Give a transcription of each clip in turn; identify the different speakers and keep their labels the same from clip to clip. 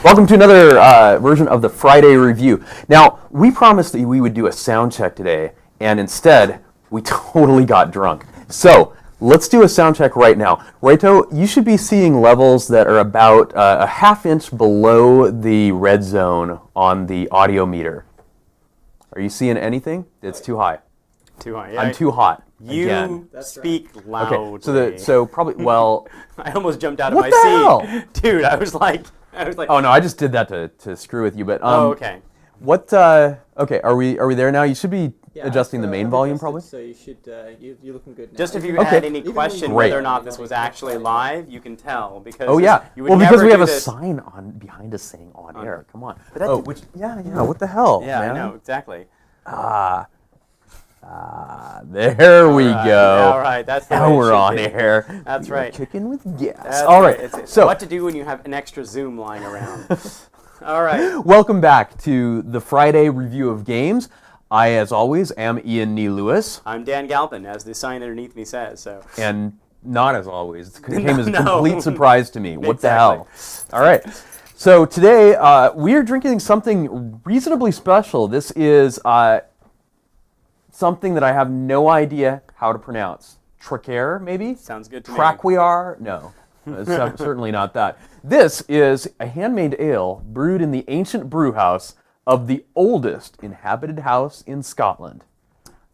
Speaker 1: Welcome to another version of the Friday Review. Now, we promised that we would do a sound check today, and instead, we totally got drunk. So, let's do a sound check right now. Reito, you should be seeing levels that are about a half inch below the red zone on the audio meter. Are you seeing anything? It's too high.
Speaker 2: Too high. Yeah.
Speaker 1: I'm too hot.
Speaker 2: You
Speaker 1: again.
Speaker 2: speak loudly.
Speaker 1: Okay, so probably, well...
Speaker 2: I almost jumped out of my
Speaker 1: What the hell?
Speaker 2: seat. Dude, I was like...
Speaker 1: Oh, no, I just did that to screw with you, but...
Speaker 2: oh, okay.
Speaker 1: What, okay, are we there now? You should be adjusting the main volume, probably?
Speaker 3: So you should, you're looking good now.
Speaker 2: Just if you
Speaker 1: Okay.
Speaker 2: had any question
Speaker 1: Great.
Speaker 2: whether or not this was actually live, you can tell. Because
Speaker 1: Oh, yeah.
Speaker 2: you would
Speaker 1: Well, because
Speaker 2: never
Speaker 1: we have
Speaker 2: do
Speaker 1: a
Speaker 2: this.
Speaker 1: sign on behind us saying on air. Come on.
Speaker 2: But that
Speaker 1: Oh,
Speaker 2: did-
Speaker 1: which, yeah, what the hell,
Speaker 2: Yeah,
Speaker 1: man?
Speaker 2: I know, exactly.
Speaker 1: There we
Speaker 2: Alright,
Speaker 1: go.
Speaker 2: All right, that's the
Speaker 1: Now
Speaker 2: way it
Speaker 1: we're
Speaker 2: should
Speaker 1: on
Speaker 2: be.
Speaker 1: air.
Speaker 2: That's
Speaker 1: You're
Speaker 2: right.
Speaker 1: Kicking with gas.
Speaker 2: That's
Speaker 1: All right.
Speaker 2: It's
Speaker 1: So,
Speaker 2: what to do when you have an extra Zoom lying around. All right.
Speaker 1: welcome back to the Friday Review of Games. I, as always, am Ian Nee Lewis,
Speaker 2: I'm Dan Galpin, as the sign underneath me says. So.
Speaker 1: and not as always. It came as a
Speaker 2: No.
Speaker 1: complete surprise to me. What the
Speaker 2: Exactly.
Speaker 1: hell? All right. So today we are drinking something reasonably special. This is something that I have no idea how to pronounce. Traquair, maybe?
Speaker 2: Sounds good to me.
Speaker 1: Traquair? No, certainly not that. This is a handmade ale brewed in the ancient brew house of the oldest inhabited house in Scotland.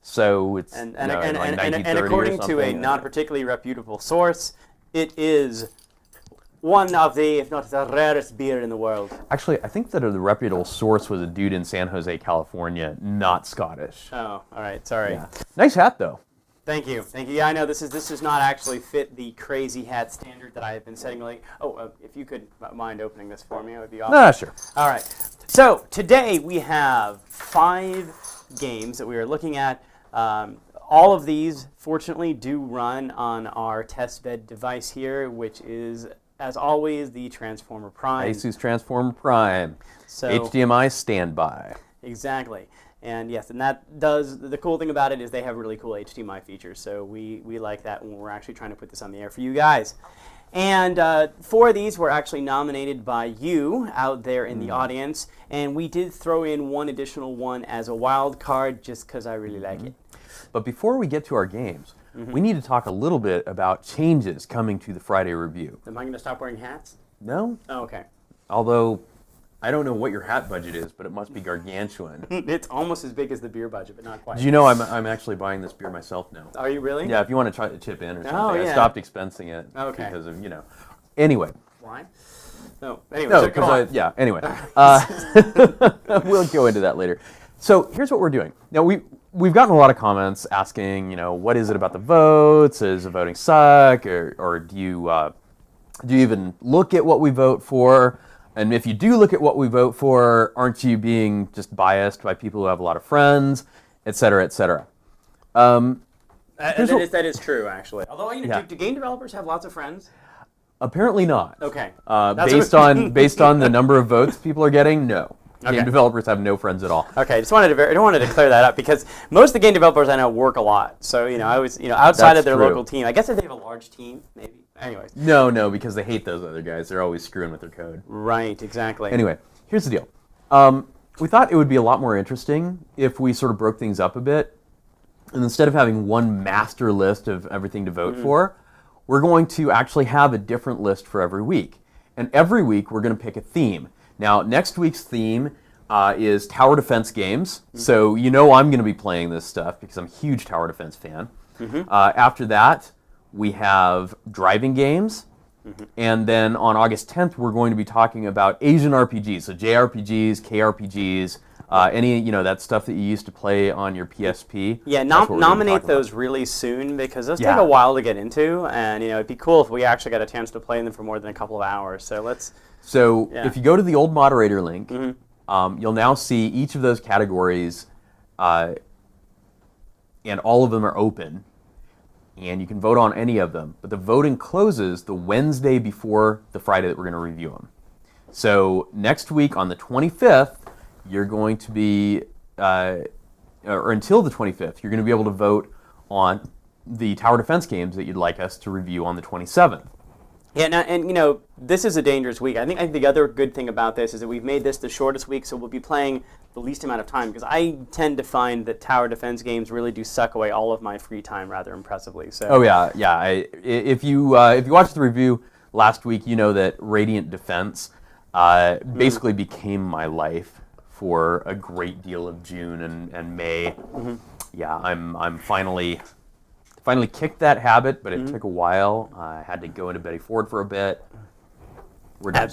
Speaker 1: So it's
Speaker 2: And,
Speaker 1: like 1930 or
Speaker 2: according to a
Speaker 1: something.
Speaker 2: not particularly reputable source, it is one of the, if not the rarest beer in the world.
Speaker 1: Actually, I think that the reputable source was a dude in San Jose, California, not Scottish.
Speaker 2: Oh, all right, sorry.
Speaker 1: Yeah. Nice hat, though.
Speaker 2: Thank you. Yeah, I know this does not actually fit the crazy hat standard that I have been setting. Like, if you could mind opening this for me, it would be awesome.
Speaker 1: Ah, sure.
Speaker 2: All right. So today we have 5 games that we are looking at. All of these, fortunately, do run on our testbed device here, which is, as always, the Transformer Prime.
Speaker 1: Asus Transformer Prime.
Speaker 2: So
Speaker 1: HDMI standby.
Speaker 2: exactly. And yes, and that does, the cool thing about it is they have really cool HDMI features. So we like that when we're actually trying to put this on the air for you guys. And 4 of these were actually nominated by you out there in the audience. And we did throw in one additional one as a wild card just because I really like it.
Speaker 1: But before we get to our games, we need to talk a little bit about changes coming to the Friday Review.
Speaker 2: Am I going to stop wearing hats?
Speaker 1: No?
Speaker 2: Oh, okay.
Speaker 1: Although, I don't know what your hat budget is, but it must be gargantuan.
Speaker 2: It's almost as big as the beer budget, but not quite.
Speaker 1: Do you know I'm actually buying this beer myself now?
Speaker 2: Are you really?
Speaker 1: Yeah, if you want to try to chip in or something. I
Speaker 2: yeah.
Speaker 1: stopped expensing it
Speaker 2: Okay.
Speaker 1: because of, Anyway.
Speaker 2: Why? No. Anyway,
Speaker 1: No,
Speaker 2: so go on.
Speaker 1: because anyway. We'll go into that later. So here's what we're doing. Now, we've gotten a lot of comments asking, what is it about the votes? Does the voting suck? Or do you even look at what we vote for? And if you do look at what we vote for, aren't you being just biased by people who have a lot of friends, et cetera, et cetera?
Speaker 2: That is true, actually. Although,
Speaker 1: Yeah.
Speaker 2: do game developers have lots of friends?
Speaker 1: Apparently not.
Speaker 2: Okay.
Speaker 1: Based on the number of votes people are getting, no.
Speaker 2: Okay.
Speaker 1: Game developers have no friends at all.
Speaker 2: Okay, I just wanted to clear that up because most of the game developers I know work a lot. So I was outside
Speaker 1: That's
Speaker 2: of their
Speaker 1: true.
Speaker 2: local team. I guess if they have a large team, maybe. Anyways.
Speaker 1: No, because they hate those other guys. They're always screwing with their code.
Speaker 2: Right. Exactly.
Speaker 1: Anyway, here's the deal. We thought it would be a lot more interesting if we sort of broke things up a bit. And instead of having one master list of everything to vote for, we're going to actually have a different list for every week. And every week we're going to pick a theme. Now, next week's theme is tower defense games. So I'm going to be playing this stuff because I'm a huge tower defense fan. After that, we have driving games. And then on August 10th, we're going to be talking about Asian RPGs. So JRPGs, KRPGs, any, that stuff that you used to play on your PSP.
Speaker 2: Yeah,
Speaker 1: That's what we're gonna be
Speaker 2: nominate
Speaker 1: talking about.
Speaker 2: those really soon because those
Speaker 1: Yeah.
Speaker 2: take a while to get into, and it'd be cool if we actually got a chance to play them for more than a couple of hours. So let's.
Speaker 1: So
Speaker 2: Yeah.
Speaker 1: if you go to the old moderator link, you'll now see each of those categories, and all of them are open, and you can vote on any of them. But the voting closes the Wednesday before the Friday that we're going to review them. So next week on the 25th, you're going to be, or until the 25th, you're going to be able to vote on the tower defense games that you'd like us to review on the 27th.
Speaker 2: Yeah, and this is a dangerous week. I think the other good thing about this is that we've made this the shortest week, so we'll be playing the least amount of time, because I tend to find that tower defense games really do suck away all of my free time rather impressively. So.
Speaker 1: Oh yeah. If you watched the review last week, you know that Radiant Defense basically became my life for a great deal of June and May. Yeah, I'm finally kicked that habit, but it took a while. I had to go into Betty Ford for a bit. We're done.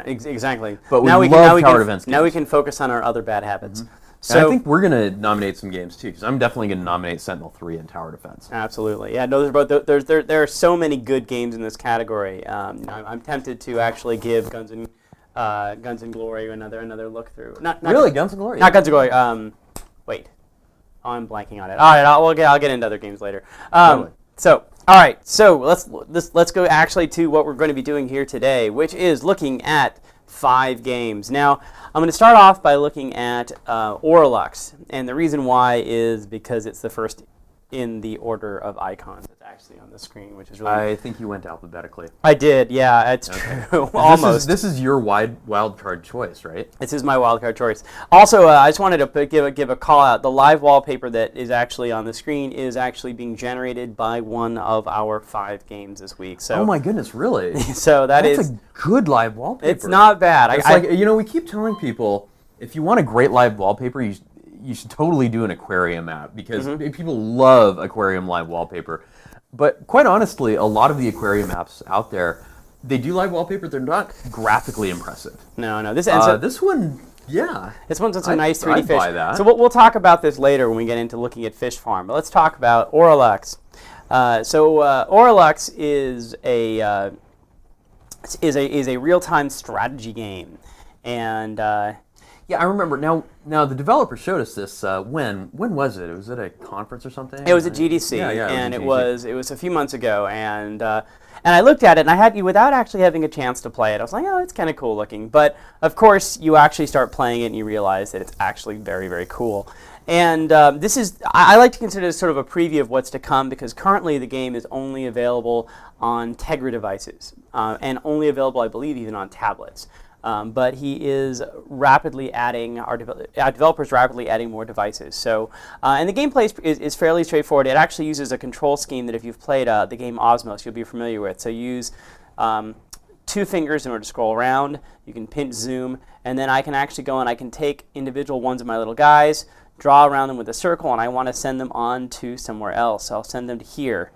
Speaker 2: Exactly.
Speaker 1: But
Speaker 2: now
Speaker 1: we
Speaker 2: can,
Speaker 1: love
Speaker 2: now we
Speaker 1: tower
Speaker 2: can,
Speaker 1: defense
Speaker 2: Now we
Speaker 1: games.
Speaker 2: can focus on our other bad habits.
Speaker 1: And
Speaker 2: So
Speaker 1: I think we're going to nominate some games too, because I'm definitely going to nominate Sentinel 3 and Tower Defense.
Speaker 2: Absolutely, yeah. No, those are both. There are so many good games in this category. I'm tempted to actually give Guns and Glory another look through. Not
Speaker 1: Really, Guns and Glory?
Speaker 2: Not Guns and Glory. Wait, I'm blanking on it. All right, I'll get into other games later.
Speaker 1: Totally.
Speaker 2: So, all right, so let's go actually to what we're going to be doing here today, which is looking at 5 games. Now, I'm going to start off by looking at Auralux, and the reason why is because it's the first in the order of icons that's actually on the screen, which is really.
Speaker 1: I think you went alphabetically.
Speaker 2: I did, yeah, it's true.
Speaker 1: Almost. This is your wild card choice, right?
Speaker 2: This is my wildcard choice. Also, I just wanted to give a call out. The live wallpaper that is actually on the screen is actually being generated by one of our 5 games this week. So,
Speaker 1: Oh my goodness, really?
Speaker 2: so
Speaker 1: That's a good live wallpaper.
Speaker 2: It's not bad.
Speaker 1: It's like, we keep telling people, if you want a great live wallpaper, you should totally do an aquarium app, because people love aquarium live wallpaper. But quite honestly, a lot of the aquarium apps out there, they do live wallpaper. They're not graphically impressive.
Speaker 2: No. This
Speaker 1: one, yeah.
Speaker 2: This one's got some nice 3D
Speaker 1: I'd
Speaker 2: fish.
Speaker 1: buy that.
Speaker 2: So we'll talk about this later when we get into looking at Fish Farm. But let's talk about Auralux. Auralux is a real-time strategy game, and
Speaker 1: Yeah, I remember. Now the developer showed us this. When was it? Was it a conference or something?
Speaker 2: it was at GDC,
Speaker 1: Yeah,
Speaker 2: and
Speaker 1: it
Speaker 2: it
Speaker 1: was
Speaker 2: was a few months ago, and I looked at it, and I had without actually having a chance to play it. I was like, oh, it's kind of cool looking, but of course you actually start playing it and you realize that it's actually very, very cool. And this is, I like to consider this sort of a preview of what's to come, because currently the game is only available on Tegra devices, and only available, I believe, even on tablets. But he is rapidly adding, our developers rapidly adding more devices. So, and the gameplay is fairly straightforward. It actually uses a control scheme that if you've played the game Osmos, you'll be familiar with. So you use 2 fingers in order to scroll around. You can pinch zoom, and then I can actually go and I can take individual ones of my little guys, draw around them with a circle, and I want to send them on to somewhere else. So I'll send them to here,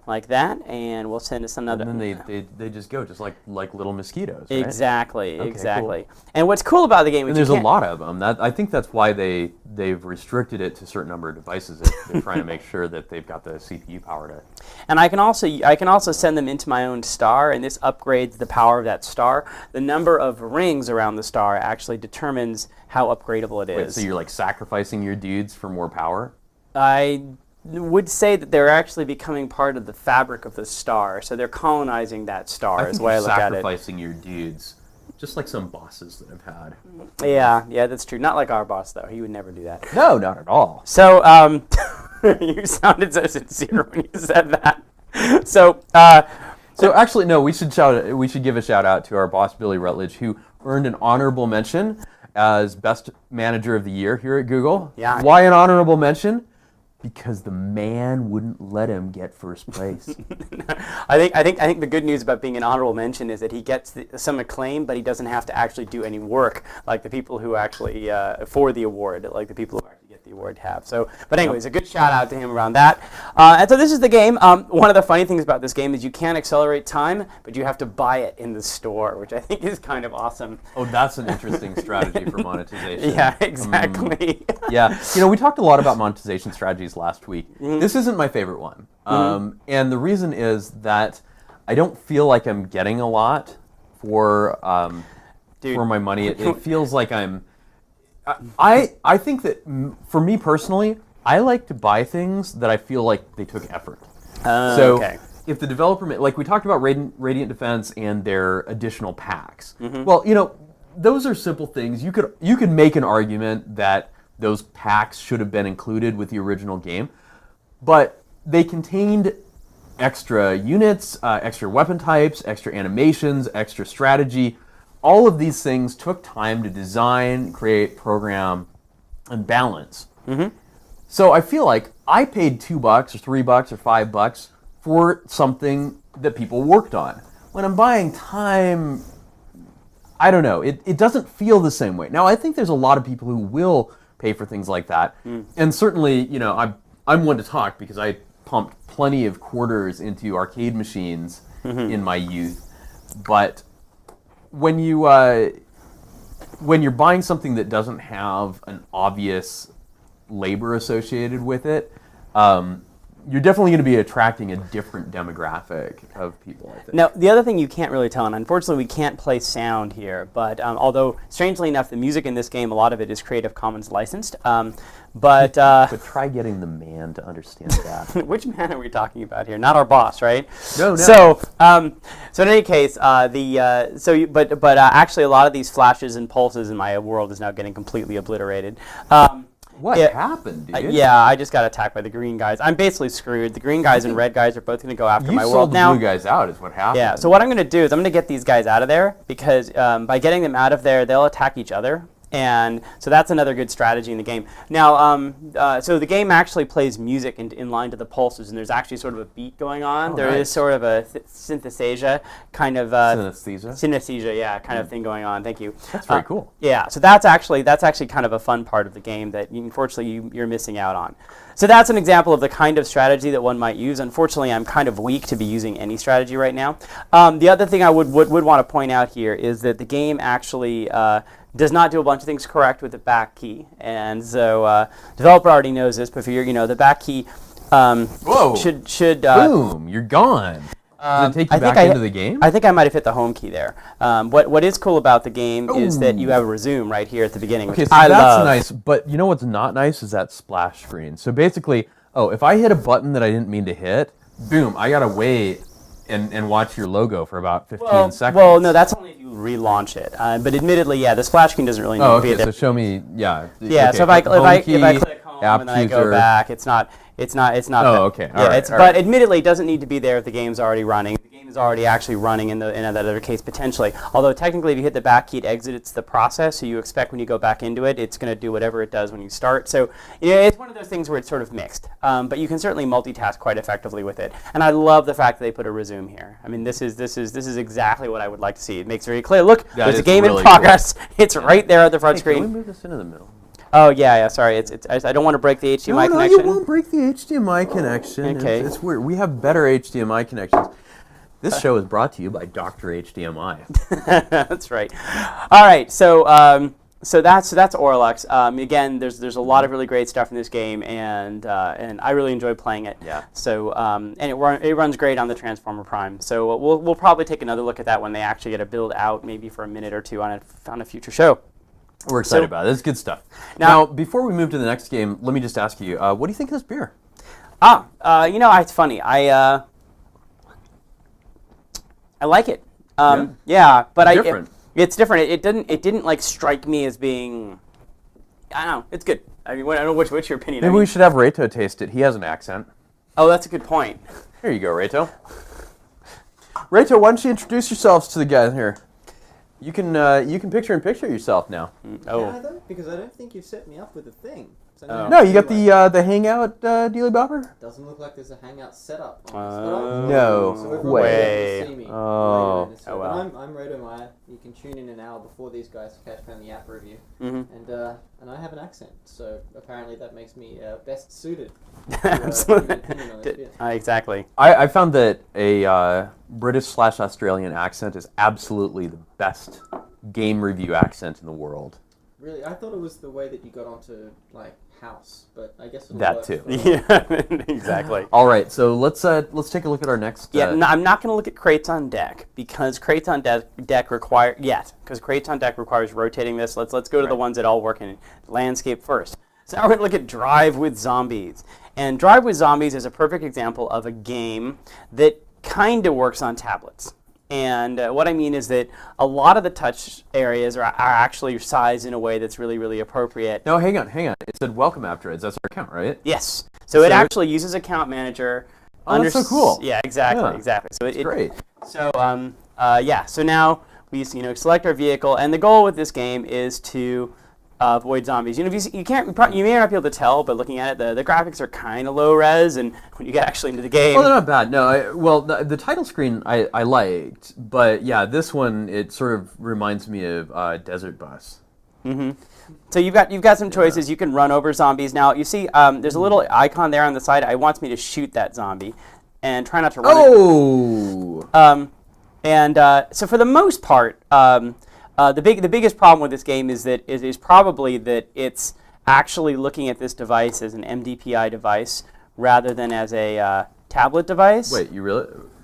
Speaker 2: like that, and we'll send us another.
Speaker 1: And then they just go just like little mosquitoes. Right?
Speaker 2: Exactly,
Speaker 1: Okay,
Speaker 2: exactly.
Speaker 1: cool.
Speaker 2: And what's cool about the game is
Speaker 1: And
Speaker 2: you
Speaker 1: there's a
Speaker 2: can't-
Speaker 1: lot of them. I think that's why they've restricted it to a certain number of devices. They're trying to make sure that they've got the CPU power to.
Speaker 2: And I can also send them into my own star, and this upgrades the power of that star. The number of rings around the star actually determines how upgradable it
Speaker 1: Wait,
Speaker 2: is.
Speaker 1: so you're like sacrificing your dudes for more power?
Speaker 2: I would say that they're actually becoming part of the fabric of the star, so they're colonizing that star.
Speaker 1: I
Speaker 2: Is
Speaker 1: think
Speaker 2: the way I
Speaker 1: you're
Speaker 2: look at it.
Speaker 1: sacrificing your dudes, just like some bosses that I've had.
Speaker 2: Yeah, that's true. Not like our boss though; he would never do that.
Speaker 1: No, not at all.
Speaker 2: So, you sounded so sincere when you said that. So,
Speaker 1: So actually, no. We should give a shout out to our boss Billy Rutledge, who earned an honorable mention as best manager of the year here at Google.
Speaker 2: Yeah.
Speaker 1: Why an honorable mention? Because the man wouldn't let him get first place.
Speaker 2: I think the good news about being an honorable mention is that he gets some acclaim, but he doesn't have to actually do any work like the people who actually for the award, like the people who actually get the award have. So, but anyways, a good shout out to him around that. And so this is the game. One of the funny things about this game is you can accelerate time, but you have to buy it in the store, which I think is kind of awesome.
Speaker 1: Oh, that's an interesting strategy for monetization.
Speaker 2: Yeah, exactly.
Speaker 1: Yeah, we talked a lot about monetization strategies last week. This isn't my favorite one, and the reason is that I don't feel like I'm getting a lot for my money. It feels like I think that for me personally, I like to buy things that I feel like they took effort. So
Speaker 2: Okay.
Speaker 1: if the developer, like we talked about Radiant Defense and their additional packs, well, those are simple things. You could make an argument that those packs should have been included with the original game, but they contained extra units, extra weapon types, extra animations, extra strategy. All of these things took time to design, create, program, and balance. So I feel like I paid $2 or $3 or $5 for something that people worked on. When I'm buying time, I don't know. It doesn't feel the same way. Now I think there's a lot of people who will pay for things like that, and certainly, I'm one to talk because I pumped plenty of quarters into arcade machines in my youth. But when you're buying something that doesn't have an obvious labor associated with it, you're definitely going to be attracting a different demographic of people, I think.
Speaker 2: Now, the other thing you can't really tell, and unfortunately we can't play sound here, but although, strangely enough, the music in this game, a lot of it is Creative Commons licensed, but
Speaker 1: try getting the man to understand that.
Speaker 2: which man are we talking about here? Not our boss, right?
Speaker 1: No.
Speaker 2: So in any case, actually, a lot of these flashes and pulses in my world is now getting completely obliterated.
Speaker 1: What happened, dude?
Speaker 2: Yeah, I just got attacked by the green guys. I'm basically screwed. The green guys and red guys are both going to go after
Speaker 1: You
Speaker 2: my
Speaker 1: sold
Speaker 2: world
Speaker 1: the
Speaker 2: now.
Speaker 1: blue guys out is what happened.
Speaker 2: Yeah, so what I'm going to do is I'm going to get these guys out of there because by getting them out of there, they'll attack each other. And so that's another good strategy in the game. Now, so the game actually plays music in line to the pulses, and there's actually sort of a beat going on.
Speaker 1: Oh,
Speaker 2: there
Speaker 1: nice.
Speaker 2: is sort of a synthesizia kind of synesthesia, yeah, kind of thing going on. Thank you.
Speaker 1: That's very cool.
Speaker 2: Yeah, so that's actually kind of a fun part of the game that unfortunately you're missing out on. So that's an example of the kind of strategy that one might use. Unfortunately, I'm kind of weak to be using any strategy right now. The other thing I would want to point out here is that the game actually does not do a bunch of things correct with the back key, and so developer already knows this. But for the back key should
Speaker 1: boom, you're gone. Does it take you back into the game?
Speaker 2: I think I might have hit the home key there. What is cool about the game is that you have a resume right here at the beginning,
Speaker 1: Okay,
Speaker 2: which
Speaker 1: so
Speaker 2: I
Speaker 1: that's
Speaker 2: love.
Speaker 1: nice, but you know what's not nice is that splash screen. So basically, if I hit a button that I didn't mean to hit, boom, I gotta wait and watch your logo for about 15 seconds.
Speaker 2: Well, no, that's only if you relaunch it. But admittedly, the splash screen doesn't really need to be
Speaker 1: okay,
Speaker 2: there.
Speaker 1: so show me, yeah.
Speaker 2: Yeah,
Speaker 1: okay,
Speaker 2: so if I
Speaker 1: home key,
Speaker 2: click home
Speaker 1: app
Speaker 2: and then I go
Speaker 1: chooser.
Speaker 2: back, it's not.
Speaker 1: Oh, okay, all right, all
Speaker 2: But
Speaker 1: right.
Speaker 2: admittedly, it doesn't need to be there if the game's already running. The game is already actually running in that other case potentially. Although technically, if you hit the back key, it exits the process. So you expect when you go back into it, it's going to do whatever it does when you start. So it's one of those things where it's sort of mixed. But you can certainly multitask quite effectively with it. And I love the fact that they put a resume here. I mean, this is exactly what I would like to see. It makes very clear. Look, there's a game
Speaker 1: really
Speaker 2: in progress. It's right there at the front
Speaker 1: Hey,
Speaker 2: screen.
Speaker 1: can we move this into the middle?
Speaker 2: Oh yeah. Sorry, I don't want to break the HDMI
Speaker 1: No,
Speaker 2: connection.
Speaker 1: you won't break the HDMI connection.
Speaker 2: Okay.
Speaker 1: It's weird. We have better HDMI connections. This show is brought to you by Dr. HDMI.
Speaker 2: That's right. All right, so that's Orlux. Again, there's a lot of really great stuff in this game, and I really enjoy playing it.
Speaker 1: Yeah.
Speaker 2: So and it runs great on the Transformer Prime. So we'll probably take another look at that when they actually get a build out, maybe for a minute or two on a future show.
Speaker 1: We're excited about it. This is good stuff. Now, before we move to the next game, let me just ask you, what do you think of this beer?
Speaker 2: It's funny. I like it. Yeah, but
Speaker 1: Different.
Speaker 2: It's different. It didn't like strike me as being. I don't know. It's good. I mean, I don't know what's your opinion.
Speaker 1: Maybe we should have Reto taste it. He has an accent.
Speaker 2: Oh, that's a good point.
Speaker 1: Here you go, Reto. Reto, why don't you introduce yourselves to the guys here? You can picture yourself now.
Speaker 2: Oh.
Speaker 3: Can I though? Because I don't think you've set me up with a thing. So
Speaker 2: Oh.
Speaker 1: No, you got the Hangout Dealy Bopper?
Speaker 3: Doesn't look like there's a Hangout setup on this.
Speaker 2: Oh.
Speaker 1: No
Speaker 3: So everyone
Speaker 1: way.
Speaker 3: will be able to see me
Speaker 1: Oh.
Speaker 3: later in this
Speaker 2: Oh,
Speaker 3: show.
Speaker 2: well.
Speaker 3: But I'm Roto Meyer. You can tune in an hour before these guys to catch me on the app review.
Speaker 2: Mm-hmm.
Speaker 3: And I have an accent, so apparently that makes me best suited.
Speaker 2: Absolutely.
Speaker 3: give an opinion on this beer.
Speaker 2: Exactly.
Speaker 1: I found that a British/Australian accent is absolutely the best game review accent in the world.
Speaker 3: Really, I thought it was the way that you got onto like House, but I guess it'll
Speaker 1: That
Speaker 3: work
Speaker 1: too.
Speaker 3: for-
Speaker 2: Yeah, exactly.
Speaker 1: All right, so let's take a look at our next.
Speaker 2: Yeah, no, I'm not going to look at crates on deck because crates on deck requires rotating this. Let's go to the ones that all work in landscape first. So now we're going to look at Drive with Zombies, and Drive with Zombies is a perfect example of a game that kind of works on tablets. And what I mean is that a lot of the touch areas are actually sized in a way that's really, really appropriate.
Speaker 1: No, hang on. It said welcome after it. That's our account, right?
Speaker 2: Yes. So it
Speaker 1: So-
Speaker 2: actually uses Account Manager
Speaker 1: Oh, that's so cool.
Speaker 2: Yeah, exactly,
Speaker 1: Yeah.
Speaker 2: exactly. So
Speaker 1: That's great.
Speaker 2: So yeah. So now we select our vehicle, and the goal with this game is to avoid zombies. If you may not be able to tell, but looking at it, the graphics are kind of low res, and when you get actually into the game,
Speaker 1: Well, they're not bad. No, the title screen I liked, but yeah, this one it sort of reminds me of Desert Bus.
Speaker 2: so you've got some choices. You can run over zombies. Now you see, there's a little icon there on the side. It wants me to shoot that zombie, and try not to run.
Speaker 1: Oh.
Speaker 2: So for the most part, the biggest problem with this game is probably that it's actually looking at this device as an MDPI device rather than as a tablet device.
Speaker 1: Wait, you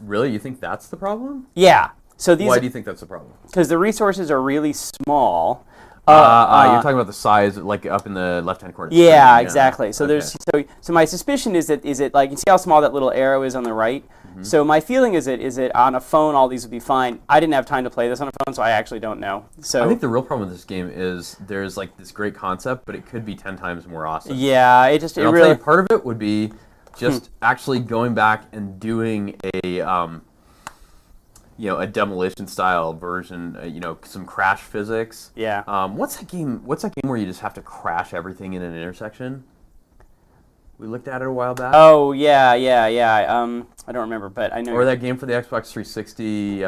Speaker 1: really you think that's the problem?
Speaker 2: Yeah. So these
Speaker 1: Why do you think that's the problem?
Speaker 2: because the resources are really small.
Speaker 1: You're talking about the size, like up in the left-hand corner. of the
Speaker 2: Yeah,
Speaker 1: screen.
Speaker 2: exactly. So
Speaker 1: Okay.
Speaker 2: so my suspicion is it like you see how small that little arrow is on the right. So my feeling is it on a phone all these would be fine. I didn't have time to play this on a phone, so I actually don't know. So
Speaker 1: I think the real problem with this game is there's like this great concept, but it could be 10 times more awesome.
Speaker 2: yeah, it
Speaker 1: And I'll
Speaker 2: really
Speaker 1: tell you, part of it would be just actually going back and doing a demolition style version. Some crash physics.
Speaker 2: yeah.
Speaker 1: What's that game where you just have to crash everything in an intersection? We looked at it a while back.
Speaker 2: Oh yeah. I don't remember, but I know.
Speaker 1: Or that game for the Xbox 360,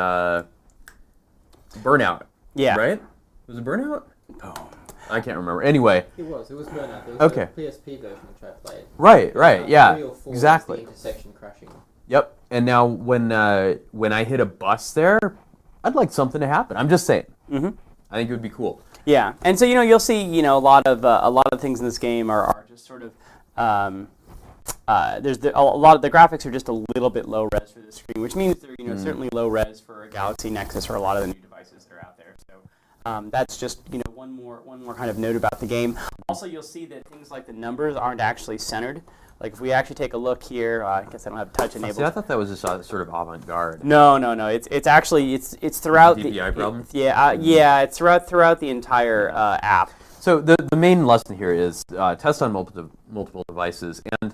Speaker 1: Burnout.
Speaker 2: Yeah.
Speaker 1: Right? Was it Burnout?
Speaker 2: Oh.
Speaker 1: I can't remember. Anyway.
Speaker 3: It was Burnout. There was
Speaker 1: Okay.
Speaker 3: the PSP version which I played.
Speaker 1: Right. Yeah.
Speaker 3: 3 or 4
Speaker 1: Exactly.
Speaker 3: was the intersection crashing.
Speaker 1: Yep. And now when I hit a bus there, I'd like something to happen. I'm just saying.
Speaker 2: Mm-hmm.
Speaker 1: I think it would be cool.
Speaker 2: Yeah, and so you'll see a lot of things in this game are just sort of there's a lot of the graphics are just a little bit low res for the screen, which means they're certainly low res for a Galaxy Nexus or a lot of the new devices that are out there. So that's just one more kind of note about the game. Also, you'll see that things like the numbers aren't actually centered. Like if we actually take a look here, I guess I don't have touch enabled.
Speaker 1: See, I thought that was just sort of avant-garde.
Speaker 2: No. It's actually it's throughout
Speaker 1: DPI problem?
Speaker 2: It's throughout the entire app.
Speaker 1: So the main lesson here is test on multiple devices, and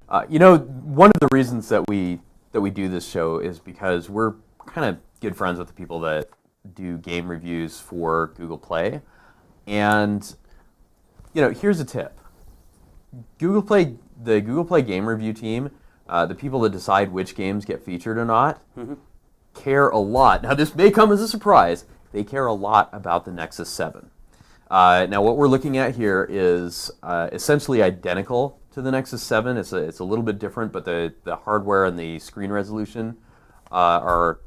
Speaker 1: one of the reasons that we do this show is because we're kind of good friends with the people that do game reviews for Google Play, and here's a tip: the Google Play game review team, the people that decide which games get featured or not, care a lot. Now this may come as a surprise. They care a lot about the Nexus 7. Now what we're looking at here is essentially identical to the Nexus 7. It's a little bit different, but the hardware and the screen resolution are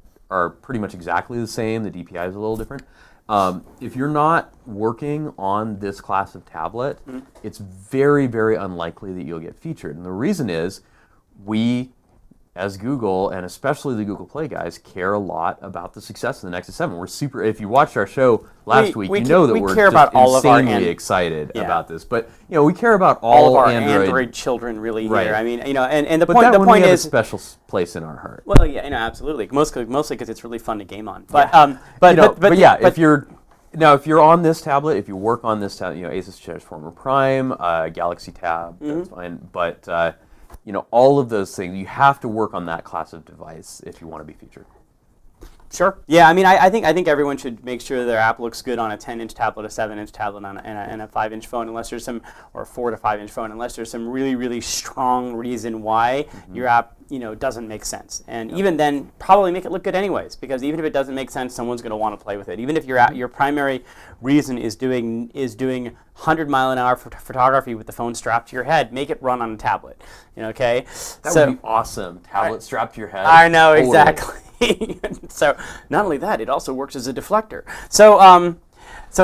Speaker 1: pretty much exactly the same. The DPI is a little different. If you're not working on this class of tablet, it's very, very unlikely that you'll get featured. And the reason is we, as Google, and especially the Google Play guys, care a lot about the success of the Nexus 7. We're super. If you watched our show last week, you know that we're
Speaker 2: care
Speaker 1: just
Speaker 2: about all of our
Speaker 1: insanely excited
Speaker 2: Yeah.
Speaker 1: about this. But we care about
Speaker 2: All of our
Speaker 1: Android
Speaker 2: children really
Speaker 1: Right.
Speaker 2: here. I mean, and the
Speaker 1: But
Speaker 2: point
Speaker 1: that one
Speaker 2: point
Speaker 1: we have
Speaker 2: is
Speaker 1: a special place in our heart.
Speaker 2: well, yeah, absolutely. Mostly because it's really fun to game on. But
Speaker 1: If you're on this tablet, if you work on this tablet, Asus Transformer Prime, Galaxy Tab, that's fine. But all of those things, you have to work on that class of device if you want to be featured.
Speaker 2: Sure. Yeah, I mean, I think everyone should make sure their app looks good on a 10-inch tablet, a 7-inch tablet, and a 5-inch phone, or a 4 to 5-inch phone, unless there's some really, really strong reason why your app, doesn't make sense. And even then, probably make it look good anyways, because even if it doesn't make sense, someone's going to want to play with it. Even if your primary reason is doing 100-mile-an-hour photography with the phone strapped to your head, make it run on a tablet. Okay.
Speaker 1: That would be awesome. Tablet strapped to your head.
Speaker 2: I know,
Speaker 1: Totally.
Speaker 2: exactly. So not only that, it also works as a deflector. So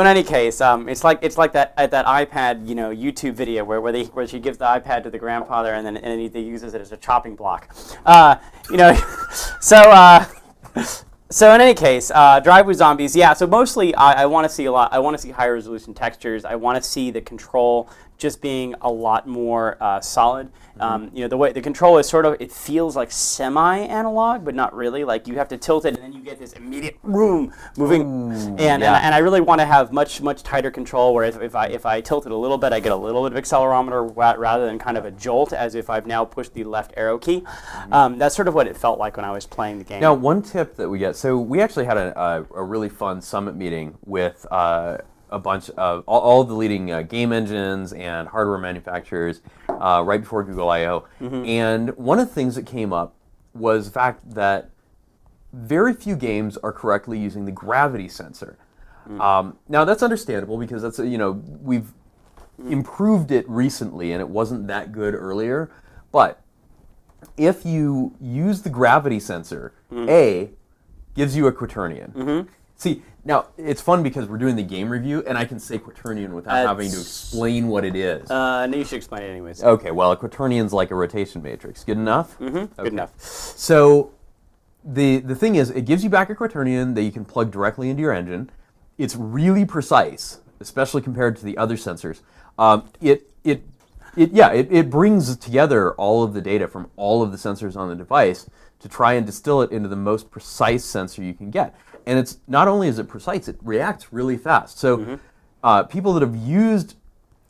Speaker 2: in any case, it's like that iPad YouTube video where she gives the iPad to the grandfather and then he uses it as a chopping block. So in any case, Drive with Zombies. Yeah. So mostly I want to see I want to see higher resolution textures. I want to see the control just being a lot more solid. You know, the way the control is sort of, it feels like semi-analog, but not really. Like you have to tilt it, and then you get this immediate moving. And I really want to have much tighter control. Where if I tilt it a little bit, I get a little bit of accelerometer rather than kind of a jolt, as if I've now pushed the left arrow key. That's sort of what it felt like when I was playing the game.
Speaker 1: Now, one tip that we get, so we actually had a really fun summit meeting with a bunch of all of the leading game engines and hardware manufacturers right before Google I/O. And one of the things that came up was the fact that very few games are correctly using the gravity sensor. Now, that's understandable because that's, we've improved it recently and it wasn't that good earlier. But if you use the gravity sensor, A, gives you a quaternion. See, now, it's fun because we're doing the game review, and I can say quaternion without having to explain what it is.
Speaker 2: No, you should explain it anyways.
Speaker 1: Okay, well, a quaternion's like a rotation matrix. Good enough?
Speaker 2: Good enough.
Speaker 1: So, the thing is, it gives you back a quaternion that you can plug directly into your engine. It's really precise, especially compared to the other sensors. It brings together all of the data from all of the sensors on the device to try and distill it into the most precise sensor you can get. And it's not only is it precise, it reacts really fast. So people that have used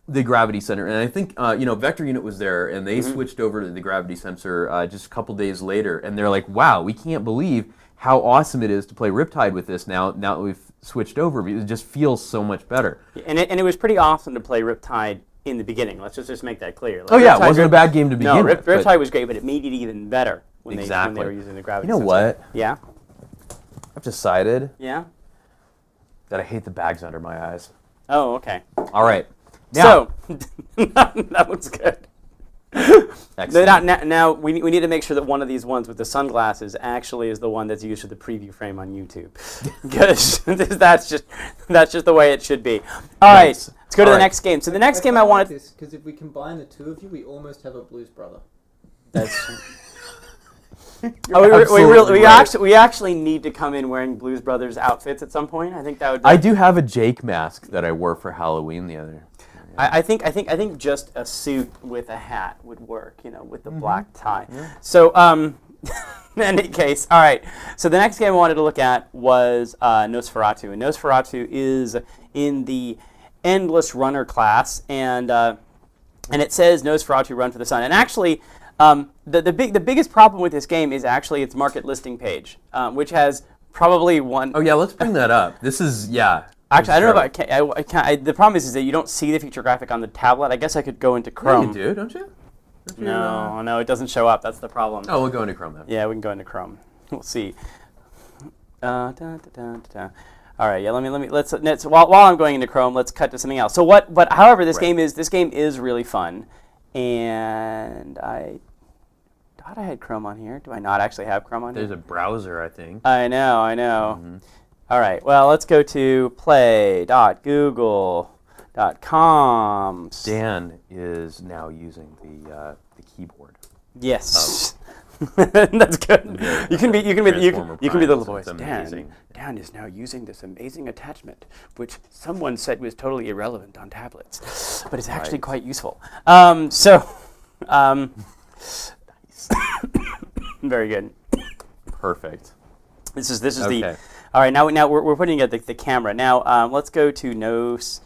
Speaker 1: the gravity sensor, and I think Vector Unit was there, and they switched over to the gravity sensor just a couple days later, and they're like, "Wow, we can't believe how awesome it is to play Riptide with this now that we've switched over. It just feels so much better."
Speaker 2: And it was pretty awesome to play Riptide in the beginning. Let's just make that clear. Like,
Speaker 1: it wasn't a bad game to begin with.
Speaker 2: Riptide was great, but it made it even better when they were using the gravity sensor.
Speaker 1: You know what?
Speaker 2: Yeah?
Speaker 1: I've decided
Speaker 2: Yeah?
Speaker 1: that I hate the bags under my eyes.
Speaker 2: Oh, okay.
Speaker 1: All right.
Speaker 2: So, that looks good.
Speaker 1: Excellent.
Speaker 2: Now we need to make sure that one of these ones with the sunglasses actually is the one that's used for the preview frame on YouTube, because that's just the way it should be. All right, let's go to the next game. So the next game I wanted,
Speaker 3: because if we combine the two of you, we almost have a Blues Brother.
Speaker 2: that's. We actually need to come in wearing Blues Brothers outfits at some point. I think that would.
Speaker 1: I do have a Jake mask that I wore for Halloween the other.
Speaker 2: I think just a suit with a hat would work, with the black tie. Yeah. So, in any case, all right. So the next game I wanted to look at was Nosferatu, and Nosferatu is in the Endless Runner class, and it says Nosferatu Run for the Sun, and actually. The biggest problem with this game is actually its market listing page, which has probably one.
Speaker 1: Oh yeah, let's bring that up. This is
Speaker 2: Actually, I don't know if I can't. The problem is that you don't see the feature graphic on the tablet. I guess I could go into Chrome.
Speaker 1: Yeah, you do, don't you?
Speaker 2: No, it doesn't show up. That's the problem.
Speaker 1: Oh, we'll go into Chrome then.
Speaker 2: Yeah, we can go into Chrome. We'll see. All right, yeah. Let's while I'm going into Chrome, let's cut to something else. So however, this game is really fun, and I thought I had Chrome on here. Do I not actually have Chrome on here?
Speaker 1: There's a browser, I think.
Speaker 2: I know. Mm-hmm. All right, well, let's go to play.google.com.
Speaker 1: Dan is now using the keyboard.
Speaker 2: Yes. That's good. You can be the little voice. Dan is now using this amazing attachment, which someone said was totally irrelevant on tablets, but it's actually quite useful. Very good.
Speaker 1: Perfect.
Speaker 2: This is okay. The. All right, now we're putting at the camera. Now let's go to Nosferatu.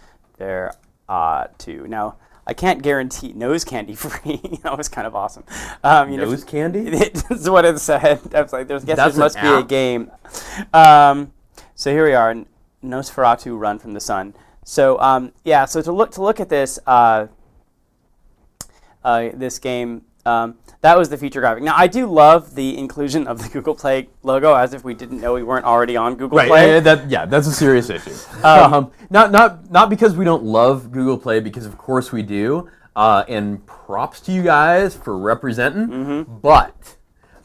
Speaker 2: Now I can't guarantee nose candy free. That was kind of awesome.
Speaker 1: Nose candy?
Speaker 2: That's what it said. I was like, there must be a game. So here we are, Nosferatu Run from the Sun. So so to look at this this game. That was the feature graphic. Now, I do love the inclusion of the Google Play logo, as if we didn't know we weren't already on Google Play.
Speaker 1: That's a serious issue. Not because we don't love Google Play, because of course we do, and props to you guys for representing, but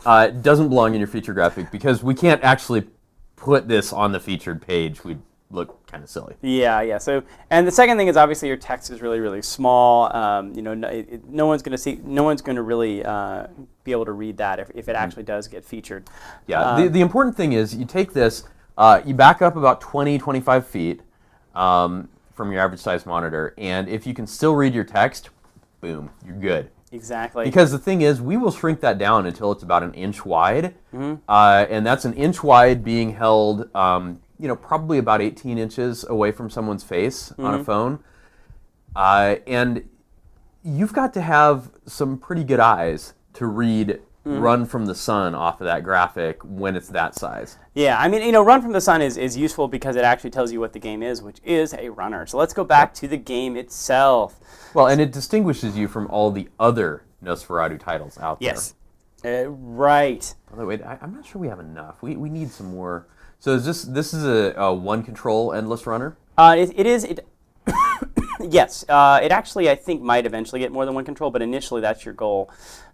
Speaker 1: it doesn't belong in your feature graphic because we can't actually put this on the featured page. We'd look kind of silly.
Speaker 2: Yeah. So, and the second thing is obviously your text is really, really small. No one's going to really be able to read that if it actually does get featured.
Speaker 1: Yeah. The important thing is you take this, you back up about 20, 25 feet from your average size monitor, and if you can still read your text, boom, you're good.
Speaker 2: Exactly.
Speaker 1: Because the thing is, we will shrink that down until it's about an inch wide, and that's an inch wide being held, probably about 18 inches away from someone's face on a phone. And you've got to have some pretty good eyes to read Run from the Sun off of that graphic when it's that size.
Speaker 2: Yeah, I mean, Run from the Sun is useful because it actually tells you what the game is, which is a runner. So let's go back to the game itself.
Speaker 1: Well, and it distinguishes you from all the other Nosferatu titles out there.
Speaker 2: Yes. Right.
Speaker 1: Although, wait, I'm not sure we have enough. We need some more. So is this is a one control endless runner?
Speaker 2: It is. Yes. It actually, I think, might eventually get more than one control, but initially that's your goal,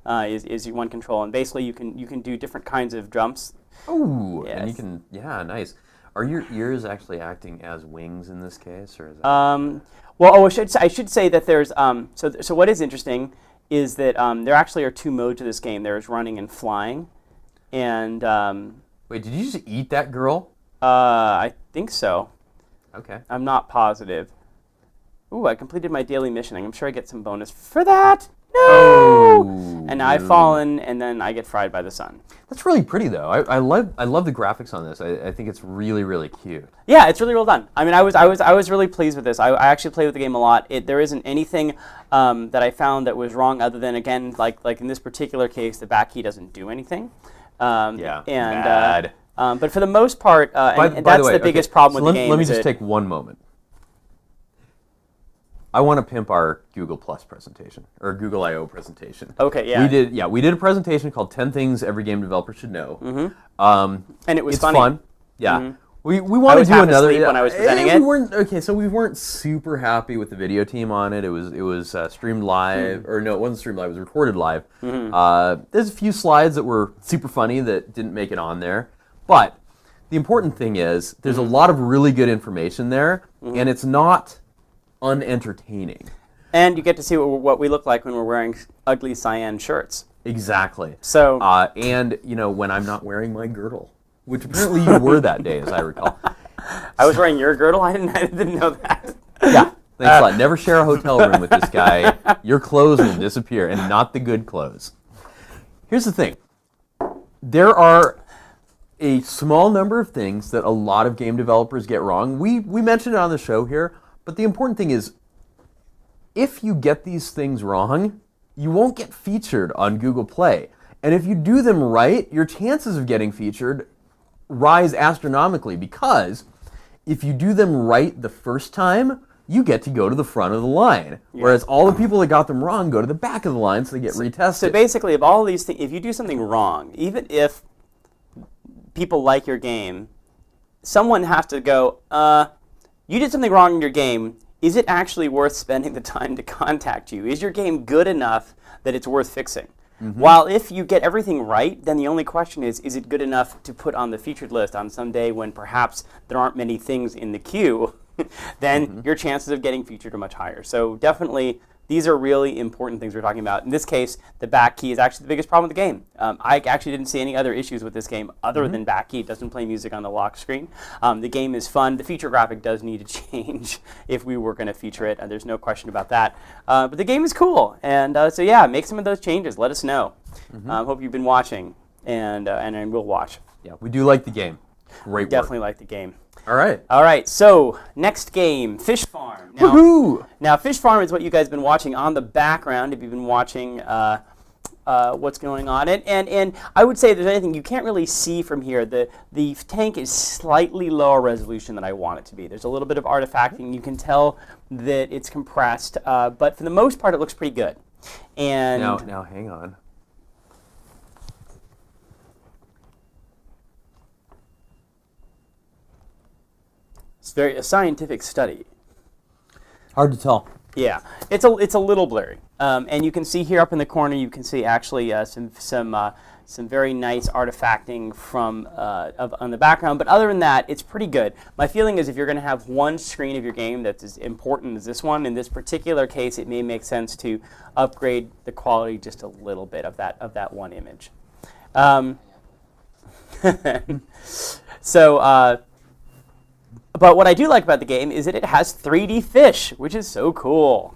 Speaker 2: is your one control. And basically you can do different kinds of jumps.
Speaker 1: Oh,
Speaker 2: Yes.
Speaker 1: and you can, nice. Are your ears actually acting as wings in this case, or is that?
Speaker 2: Well, I should say that there's so what is interesting is that there actually are two modes to this game. There's running and flying, and
Speaker 1: Wait, did you just eat that girl?
Speaker 2: I think so.
Speaker 1: Okay.
Speaker 2: I'm not positive. Ooh, I completed my daily mission. I'm sure I get some bonus for that. No!
Speaker 1: Oh,
Speaker 2: And I've fallen, and then I get fried by the sun.
Speaker 1: That's really pretty, though. I love the graphics on this. I think it's really, really cute.
Speaker 2: Yeah, it's really well done. I mean, I was really pleased with this. I actually played with the game a lot. There isn't anything that I found that was wrong, other than, again, like in this particular case, the back key doesn't do anything.
Speaker 1: Bad.
Speaker 2: But for the most part, and
Speaker 1: By
Speaker 2: that's
Speaker 1: way,
Speaker 2: the biggest
Speaker 1: okay,
Speaker 2: problem
Speaker 1: so
Speaker 2: with the game.
Speaker 1: Let me
Speaker 2: is
Speaker 1: just
Speaker 2: that-
Speaker 1: take one moment. I want to pimp our Google Plus presentation, or Google I/O presentation.
Speaker 2: Okay, yeah.
Speaker 1: We did a presentation called 10 Things Every Game Developer Should Know.
Speaker 2: And it was
Speaker 1: It's
Speaker 2: funny.
Speaker 1: fun. Yeah.
Speaker 2: Mhm.
Speaker 1: We want to
Speaker 2: was
Speaker 1: do
Speaker 2: half
Speaker 1: another.
Speaker 2: asleep when I was presenting
Speaker 1: we
Speaker 2: it.
Speaker 1: weren't super happy with the video team on it. It was streamed live, or no, it wasn't streamed live. It was recorded live. There's a few slides that were super funny that didn't make it on there, but the important thing is there's a lot of really good information there, and it's not unentertaining.
Speaker 2: And you get to see what we look like when we're wearing ugly cyan shirts.
Speaker 1: Exactly.
Speaker 2: So
Speaker 1: and when I'm not wearing my girdle, which apparently you were that day, as I recall.
Speaker 2: I was wearing your girdle. I didn't know that.
Speaker 1: Yeah. Thanks a lot. Never share a hotel room with this guy. Your clothes will disappear, and not the good clothes. Here's the thing. There are a small number of things that a lot of game developers get wrong. We mentioned it on the show here, but the important thing is, if you get these things wrong, you won't get featured on Google Play. And if you do them right, your chances of getting featured rise astronomically, because if you do them right the first time, you get to go to the front of the line. Whereas all the people that got them wrong go to the back of the line, so they get retested.
Speaker 2: So basically, of all these things, if you do something wrong, even if people like your game, someone has to go, you did something wrong in your game. Is it actually worth spending the time to contact you? Is your game good enough that it's worth fixing? While if you get everything right, then the only question is it good enough to put on the featured list on some day when perhaps there aren't many things in the queue? Then your chances of getting featured are much higher. So definitely, these are really important things we're talking about. In this case, the back key is actually the biggest problem with the game. I actually didn't see any other issues with this game other than back key. It doesn't play music on the lock screen. The game is fun. The feature graphic does need to change if we were going to feature it, and there's no question about that. But the game is cool, and so yeah, make some of those changes. Let us know. Hope you've been watching, and we'll watch.
Speaker 1: Yeah, we do like the game. Great work.
Speaker 2: Definitely like the game.
Speaker 1: All right.
Speaker 2: All right, so next game, Fish Farm. Now,
Speaker 1: Woohoo!
Speaker 2: Now, Fish Farm is what you guys have been watching on the background if you've been watching what's going on. And I would say if there's anything you can't really see from here, the tank is slightly lower resolution than I want it to be. There's a little bit of artifacting. You can tell that it's compressed, but for the most part, it looks pretty good. And
Speaker 1: Now hang on.
Speaker 2: it's a scientific study.
Speaker 1: Hard to tell.
Speaker 2: Yeah, it's a little blurry, and you can see here up in the corner. You can see actually some very nice artifacting from on the background. But other than that, it's pretty good. My feeling is if you're going to have one screen of your game that's as important as this one, in this particular case, it may make sense to upgrade the quality just a little bit of that one image. but what I do like about the game is that it has 3D fish, which is so cool.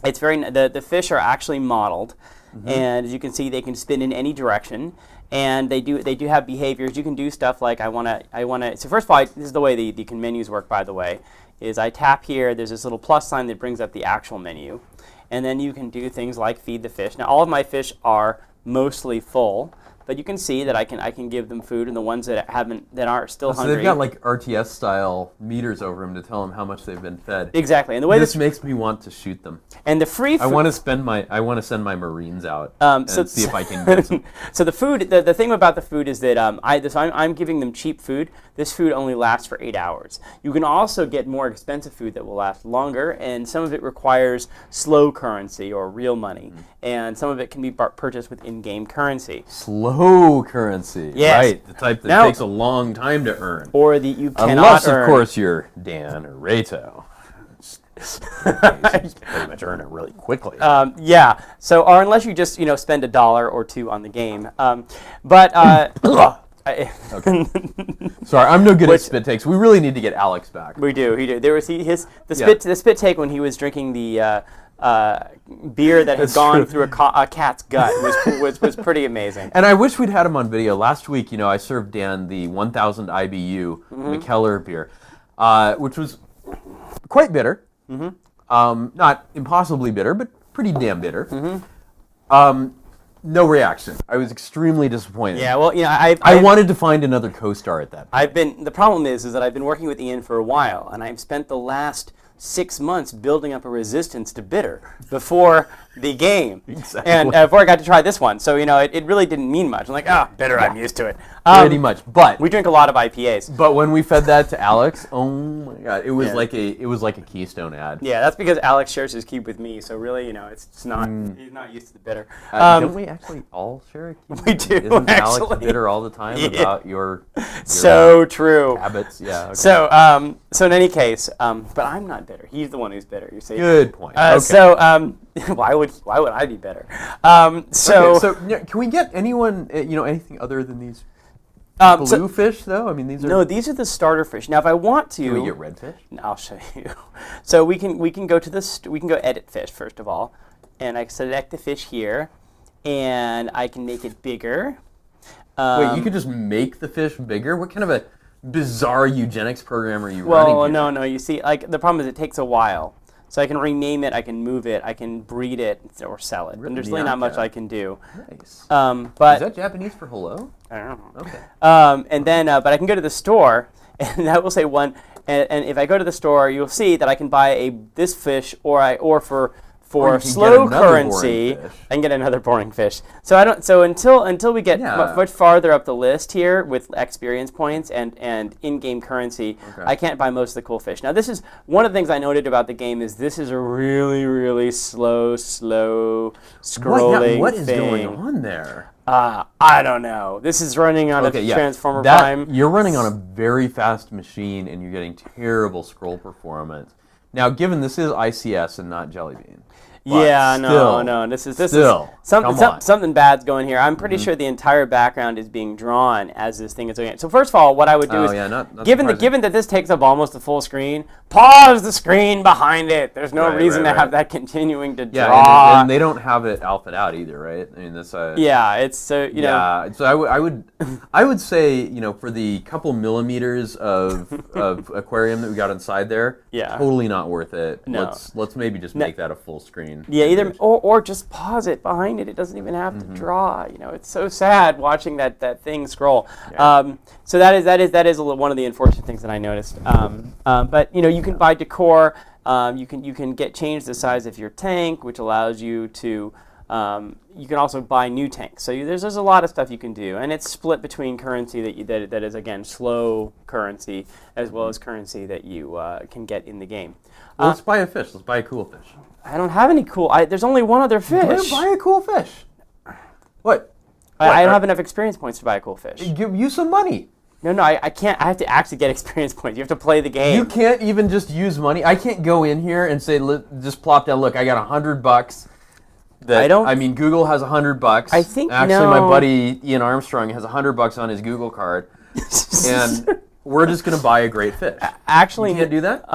Speaker 2: It's the fish are actually modeled, and as you can see, they can spin in any direction, and they do have behaviors. You can do stuff like I want to. So first of all, this is the way the menus work. By the way, is I tap here. There's this little plus sign that brings up the actual menu, and then you can do things like feed the fish. Now all of my fish are mostly full. But you can see that I can give them food, and the ones that are still
Speaker 1: So
Speaker 2: hungry.
Speaker 1: they've got like RTS style meters over them to tell them how much they've been fed.
Speaker 2: Exactly, and the way
Speaker 1: This makes me want to shoot them.
Speaker 2: and the free.
Speaker 1: I want to send my Marines out
Speaker 2: so-
Speaker 1: and see if I can get some.
Speaker 2: So the food, the thing about the food is that I'm giving them cheap food. This food only lasts for 8 hours. You can also get more expensive food that will last longer, and some of it requires slow currency or real money, and some of it can be purchased with in-game currency.
Speaker 1: Slow currency,
Speaker 2: Yes.
Speaker 1: right? The type that
Speaker 2: Now-
Speaker 1: takes a long time to earn.
Speaker 2: Or that you cannot
Speaker 1: Unless,
Speaker 2: earn.
Speaker 1: of course, you're Dan or Reto. Pretty much earn it really quickly.
Speaker 2: Yeah. So, or unless you just spend $1 or $2 on the game.
Speaker 1: Sorry, I'm no good at spit takes. We really need to get Alex back.
Speaker 2: We do. He did. There was the
Speaker 1: Yeah.
Speaker 2: spit take when he was drinking the beer that had
Speaker 1: That's
Speaker 2: gone
Speaker 1: true.
Speaker 2: through a cat's gut was pretty amazing.
Speaker 1: And I wish we'd had him on video. Last week, I served Dan the 1000 IBU McKellar beer, which was quite bitter. Not impossibly bitter, but pretty damn bitter. No reaction. I was extremely disappointed.
Speaker 2: Yeah. Well,
Speaker 1: I wanted to find another co-star at that point.
Speaker 2: The problem is that I've been working with Ian for a while, and I've spent the last 6 months building up a resistance to bitter before the game.
Speaker 1: Exactly.
Speaker 2: And before I got to try this one. So, it really didn't mean much. I'm like, bitter, I'm used to it.
Speaker 1: Pretty much. But
Speaker 2: We drink a lot of IPAs.
Speaker 1: But when we fed that to Alex, oh my god, it was like a Keystone ad.
Speaker 2: Yeah, that's because Alex shares his cube with me. So really, it's not, he's not used to the bitter.
Speaker 1: Don't we actually all share a cube?
Speaker 2: We do,
Speaker 1: Isn't Alex
Speaker 2: actually.
Speaker 1: bitter all the time
Speaker 2: Yeah.
Speaker 1: about your
Speaker 2: So true.
Speaker 1: habits? Yeah. Okay.
Speaker 2: So in any case, but I'm not bitter. He's the one who's bitter. You see.
Speaker 1: Good point. Okay.
Speaker 2: So why would I be better?
Speaker 1: Okay, so can we get anyone anything other than these blue fish though? I mean, these are.
Speaker 2: No, these are the starter fish. Now, if I want to,
Speaker 1: Can we get red fish?
Speaker 2: I'll show you. So we can go to we can go edit fish first of all, and I select the fish here, and I can make it bigger.
Speaker 1: Wait, you could just make the fish bigger? What kind of a bizarre eugenics program are you running?
Speaker 2: Well,
Speaker 1: here?
Speaker 2: no. You see, the problem is it takes a while. So I can rename it, I can move it, I can breed it or sell it. But there's really not much
Speaker 1: Nyaka.
Speaker 2: I can do.
Speaker 1: Nice.
Speaker 2: But
Speaker 1: Is that Japanese for hello?
Speaker 2: I don't know.
Speaker 1: Okay.
Speaker 2: And then, but I can go to the store, and that will say one. And if I go to the store, you'll see that I can buy this fish, or for
Speaker 1: Or you can
Speaker 2: slow
Speaker 1: get another
Speaker 2: currency,
Speaker 1: boring fish.
Speaker 2: I can get another boring fish. So I don't. So until we get
Speaker 1: Yeah.
Speaker 2: much farther up the list here with experience points and in-game currency,
Speaker 1: Okay.
Speaker 2: I can't buy most of the cool fish. Now this is one of the things I noted about the game is this is a really slow scrolling
Speaker 1: What is
Speaker 2: thing.
Speaker 1: going on there?
Speaker 2: I don't know. This is running on a Transformer Prime.
Speaker 1: You're running on a very fast machine, and you're getting terrible scroll performance. Now, given this is ICS and not Jelly Bean. but
Speaker 2: Yeah,
Speaker 1: still,
Speaker 2: no. This is
Speaker 1: still, come on.
Speaker 2: something bad's going here. I'm pretty sure the entire background is being drawn as this thing is doing it. So first of all, what I would do is,
Speaker 1: not
Speaker 2: given
Speaker 1: surprising.
Speaker 2: that this takes up almost the full screen, pause the screen behind it. There's no
Speaker 1: Right,
Speaker 2: reason
Speaker 1: right,
Speaker 2: to have
Speaker 1: right.
Speaker 2: that continuing to
Speaker 1: Yeah,
Speaker 2: draw.
Speaker 1: and they don't have it alphaed out either, right? I mean, that's
Speaker 2: Yeah, it's so
Speaker 1: Yeah, so I would say for the couple millimeters of aquarium that we got inside there,
Speaker 2: Yeah.
Speaker 1: totally not worth it.
Speaker 2: No.
Speaker 1: Let's maybe just make that a full screen.
Speaker 2: Yeah, either
Speaker 1: image.
Speaker 2: or just pause it behind it. It doesn't even have to draw. It's so sad watching that thing scroll.
Speaker 1: Yeah.
Speaker 2: So that is one of the unfortunate things that I noticed. But you can buy decor. You can change the size of your tank, which allows you to. You can also buy new tanks. So there's a lot of stuff you can do, and it's split between currency that is again slow currency as well as currency that you can get in the game.
Speaker 1: Well, let's buy a fish. Let's buy a cool fish.
Speaker 2: I don't have any cool. There's only one other fish.
Speaker 1: Buy a cool fish. What?
Speaker 2: I don't have enough experience points to buy a cool fish.
Speaker 1: Give you some money.
Speaker 2: No, I can't. I have to actually get experience points. You have to play the game.
Speaker 1: You can't even just use money. I can't go in here and say, just plop down. Look, I got $100. I mean, Google has $100.
Speaker 2: I think
Speaker 1: actually my
Speaker 2: no.
Speaker 1: buddy Ian Armstrong has $100 on his Google card, and we're just going to buy a great fish.
Speaker 2: Actually,
Speaker 1: You can't do that?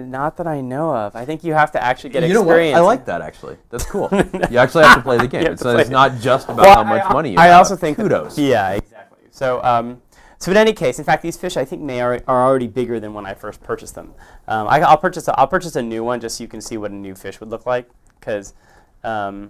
Speaker 2: not that I know of. I think you have to actually get
Speaker 1: You know what?
Speaker 2: experience.
Speaker 1: I like that, actually. That's cool. You actually have to play the game.
Speaker 2: You have to
Speaker 1: So
Speaker 2: play
Speaker 1: it's
Speaker 2: it.
Speaker 1: not just about
Speaker 2: Well,
Speaker 1: how much money you
Speaker 2: I
Speaker 1: have.
Speaker 2: also think that-
Speaker 1: Kudos.
Speaker 2: yeah, exactly. So in any case, in fact, these fish I think are already bigger than when I first purchased them. I'll purchase a new one just so you can see what a new fish would look like. Because,
Speaker 1: Well,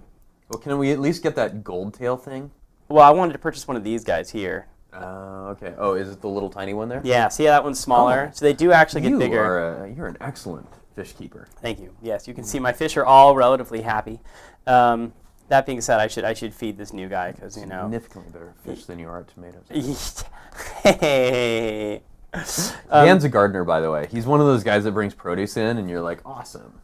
Speaker 1: can we at least get that gold tail thing?
Speaker 2: well, I wanted to purchase one of these guys here.
Speaker 1: Okay. Oh, is it the little tiny one there?
Speaker 2: Yeah, see how that one's smaller?
Speaker 1: Oh.
Speaker 2: So they do actually get bigger.
Speaker 1: You're an excellent fish keeper.
Speaker 2: Thank you. Yes, you can see my fish are all relatively happy. That being said, I should feed this new guy because
Speaker 1: Significantly better fish than you are at tomatoes.
Speaker 2: Hey.
Speaker 1: Dan's a gardener, by the way. He's one of those guys that brings produce in, and you're like, awesome.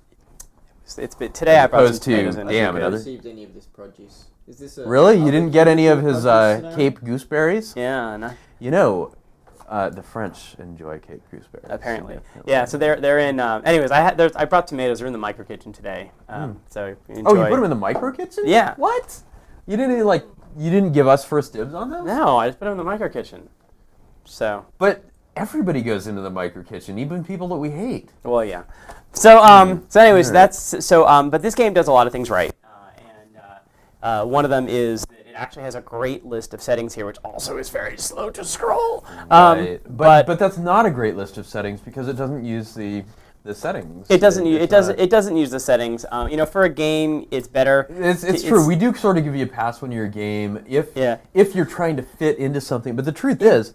Speaker 2: It's been today. I brought some
Speaker 1: opposed to
Speaker 2: tomatoes in.
Speaker 1: damn,
Speaker 3: I haven't
Speaker 1: another-
Speaker 3: received any of this produce. Is this a
Speaker 1: Really? You
Speaker 3: other
Speaker 1: didn't get any of his
Speaker 3: produce now?
Speaker 1: Cape gooseberries?
Speaker 2: Yeah, no,
Speaker 1: You know, the French enjoy Cape gooseberries.
Speaker 2: apparently.
Speaker 1: Significantly.
Speaker 2: Yeah, so they're in. Anyways, I brought tomatoes. They're in the micro kitchen today. So enjoy.
Speaker 1: Oh, you put them in the micro kitchen?
Speaker 2: Yeah.
Speaker 1: What? You didn't give us first dibs on them?
Speaker 2: No, I just put them in the micro kitchen. So
Speaker 1: But everybody goes into the micro kitchen, even people that we hate.
Speaker 2: well, yeah. So anyways,
Speaker 1: Alright.
Speaker 2: that's so. But this game does a lot of things right, and one of them is that it actually has a great list of settings here, which also is very slow to scroll.
Speaker 1: Right. But that's not a great list of settings because it doesn't use the settings.
Speaker 2: It doesn't.
Speaker 1: It's not-
Speaker 2: It doesn't use the settings. For a game, it's better.
Speaker 1: It's true. We do sort of give you a pass when you're a game if you're trying to fit into something. But the truth is,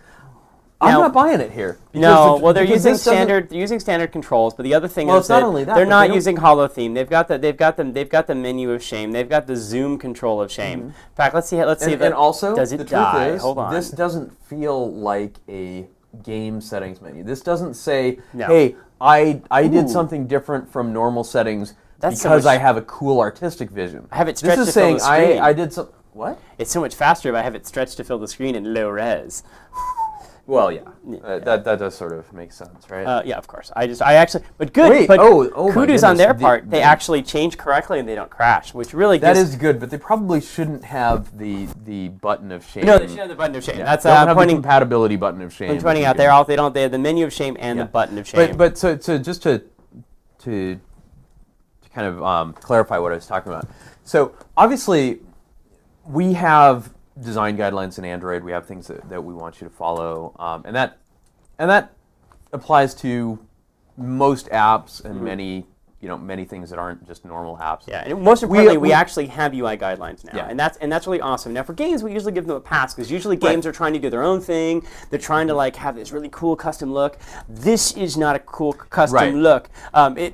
Speaker 1: I'm
Speaker 2: Now-
Speaker 1: not buying it here.
Speaker 2: No, well, they're
Speaker 1: because
Speaker 2: using
Speaker 1: this doesn't-
Speaker 2: standard. They're using standard controls, but the other thing
Speaker 1: Well,
Speaker 2: is
Speaker 1: it's not
Speaker 2: that
Speaker 1: only that,
Speaker 2: they're
Speaker 1: but
Speaker 2: not
Speaker 1: they don't-
Speaker 2: using Holo Theme. They've got the menu of shame. They've got the zoom control of shame. In fact, let's see if
Speaker 1: And also,
Speaker 2: does it
Speaker 1: the truth
Speaker 2: die.
Speaker 1: is,
Speaker 2: Hold on.
Speaker 1: this doesn't feel like a game settings menu. This doesn't say,
Speaker 2: No.
Speaker 1: "Hey, I did
Speaker 2: Ooh.
Speaker 1: something different from normal settings
Speaker 2: That's so
Speaker 1: because
Speaker 2: much-
Speaker 1: I have a cool artistic vision."
Speaker 2: I have it
Speaker 1: This
Speaker 2: stretched
Speaker 1: is
Speaker 2: to fill
Speaker 1: saying
Speaker 2: the screen.
Speaker 1: I did some what?
Speaker 2: It's so much faster if I have it stretched to fill the screen in low res.
Speaker 1: Well, yeah, that does sort of make sense, right?
Speaker 2: Yeah, of course. I actually, but good.
Speaker 1: Wait,
Speaker 2: but
Speaker 1: oh my
Speaker 2: kudos on
Speaker 1: goodness,
Speaker 2: their
Speaker 1: the-
Speaker 2: part. They actually change correctly and they don't crash, which really
Speaker 1: That
Speaker 2: gives,
Speaker 1: is good, but they probably shouldn't have the button of shame.
Speaker 2: no. They should have the button of shame.
Speaker 1: Yeah,
Speaker 2: That's
Speaker 1: don't have the
Speaker 2: pointing
Speaker 1: compatibility button of shame.
Speaker 2: pointing out. They have the menu of shame and
Speaker 1: Yeah.
Speaker 2: the button of shame.
Speaker 1: But so just to kind of clarify what I was talking about. So obviously, we have design guidelines in Android. We have things that we want you to follow, and that applies to most apps and many things that aren't just normal apps.
Speaker 2: Yeah, and most importantly, we
Speaker 1: we-
Speaker 2: actually have UI guidelines now,
Speaker 1: Yeah.
Speaker 2: and that's really awesome. Now, for games, we usually give them a pass because usually games are trying to do their own thing. They're trying to have this really cool custom look. This is not a cool custom
Speaker 1: Right.
Speaker 2: look.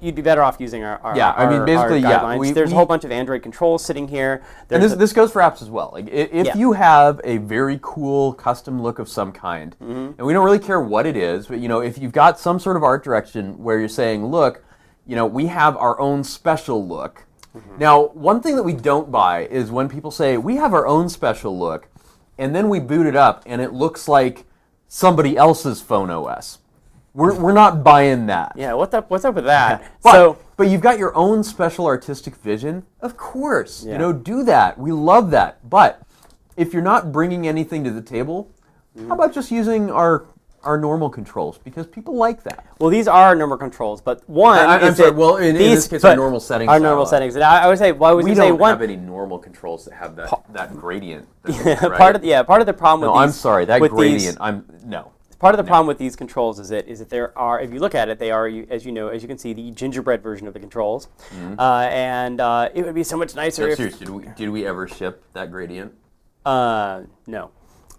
Speaker 2: You'd be better off using our
Speaker 1: I mean,
Speaker 2: our
Speaker 1: basically, yeah,
Speaker 2: guidelines. There's a whole bunch of Android controls sitting here.
Speaker 1: And
Speaker 2: There's
Speaker 1: this goes for apps as well. Like if
Speaker 2: Yeah.
Speaker 1: you have a very cool custom look of some kind, and we don't really care what it is, but if you've got some sort of art direction where you're saying, look, we have our own special look. Now, one thing that we don't buy is when people say we have our own special look, and then we boot it up and it looks like somebody else's phone OS. We're not buying that.
Speaker 2: yeah, what's up with that?
Speaker 1: But you've got your own special artistic vision, of course.
Speaker 2: Yeah.
Speaker 1: Do that. We love that. But if you're not bringing anything to the table, how about just using our normal controls? Because people like that.
Speaker 2: Well, these are normal controls, but one
Speaker 1: I'm
Speaker 2: is
Speaker 1: sorry,
Speaker 2: that
Speaker 1: well, in
Speaker 2: these
Speaker 1: this case,
Speaker 2: but
Speaker 1: our normal settings
Speaker 2: Our
Speaker 1: are
Speaker 2: normal
Speaker 1: on.
Speaker 2: settings, and I would say, well, I was
Speaker 1: We
Speaker 2: going to say
Speaker 1: don't
Speaker 2: one
Speaker 1: have any normal controls that have that gradient. Right?
Speaker 2: part of the problem
Speaker 1: No,
Speaker 2: with
Speaker 1: I'm
Speaker 2: these,
Speaker 1: sorry. That
Speaker 2: with
Speaker 1: gradient.
Speaker 2: These,
Speaker 1: No.
Speaker 2: part of the problem with these controls is that there are, if you look at it, they are, as you can see, the gingerbread version of the controls, and it would be so much nicer if
Speaker 1: Seriously, did we ever ship that gradient?
Speaker 2: no.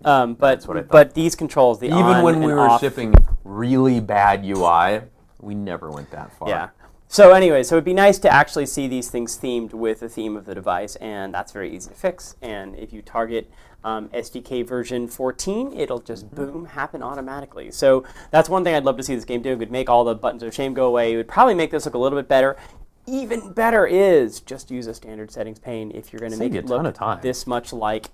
Speaker 2: But
Speaker 1: what I thought.
Speaker 2: but these controls, the
Speaker 1: Even
Speaker 2: on
Speaker 1: when we
Speaker 2: and
Speaker 1: were
Speaker 2: off,
Speaker 1: shipping really bad UI, we never went that far.
Speaker 2: yeah. So anyway, so it'd be nice to actually see these things themed with the theme of the device, and that's very easy to fix. And if you target SDK version 14, it'll just boom, happen automatically. So that's one thing I'd love to see this game do. It would make all the buttons of shame go away. It would probably make this look a little bit better. Even better is just use a standard settings pane if you're going to
Speaker 1: Save
Speaker 2: make
Speaker 1: you
Speaker 2: it
Speaker 1: a ton
Speaker 2: look
Speaker 1: of time.
Speaker 2: this much like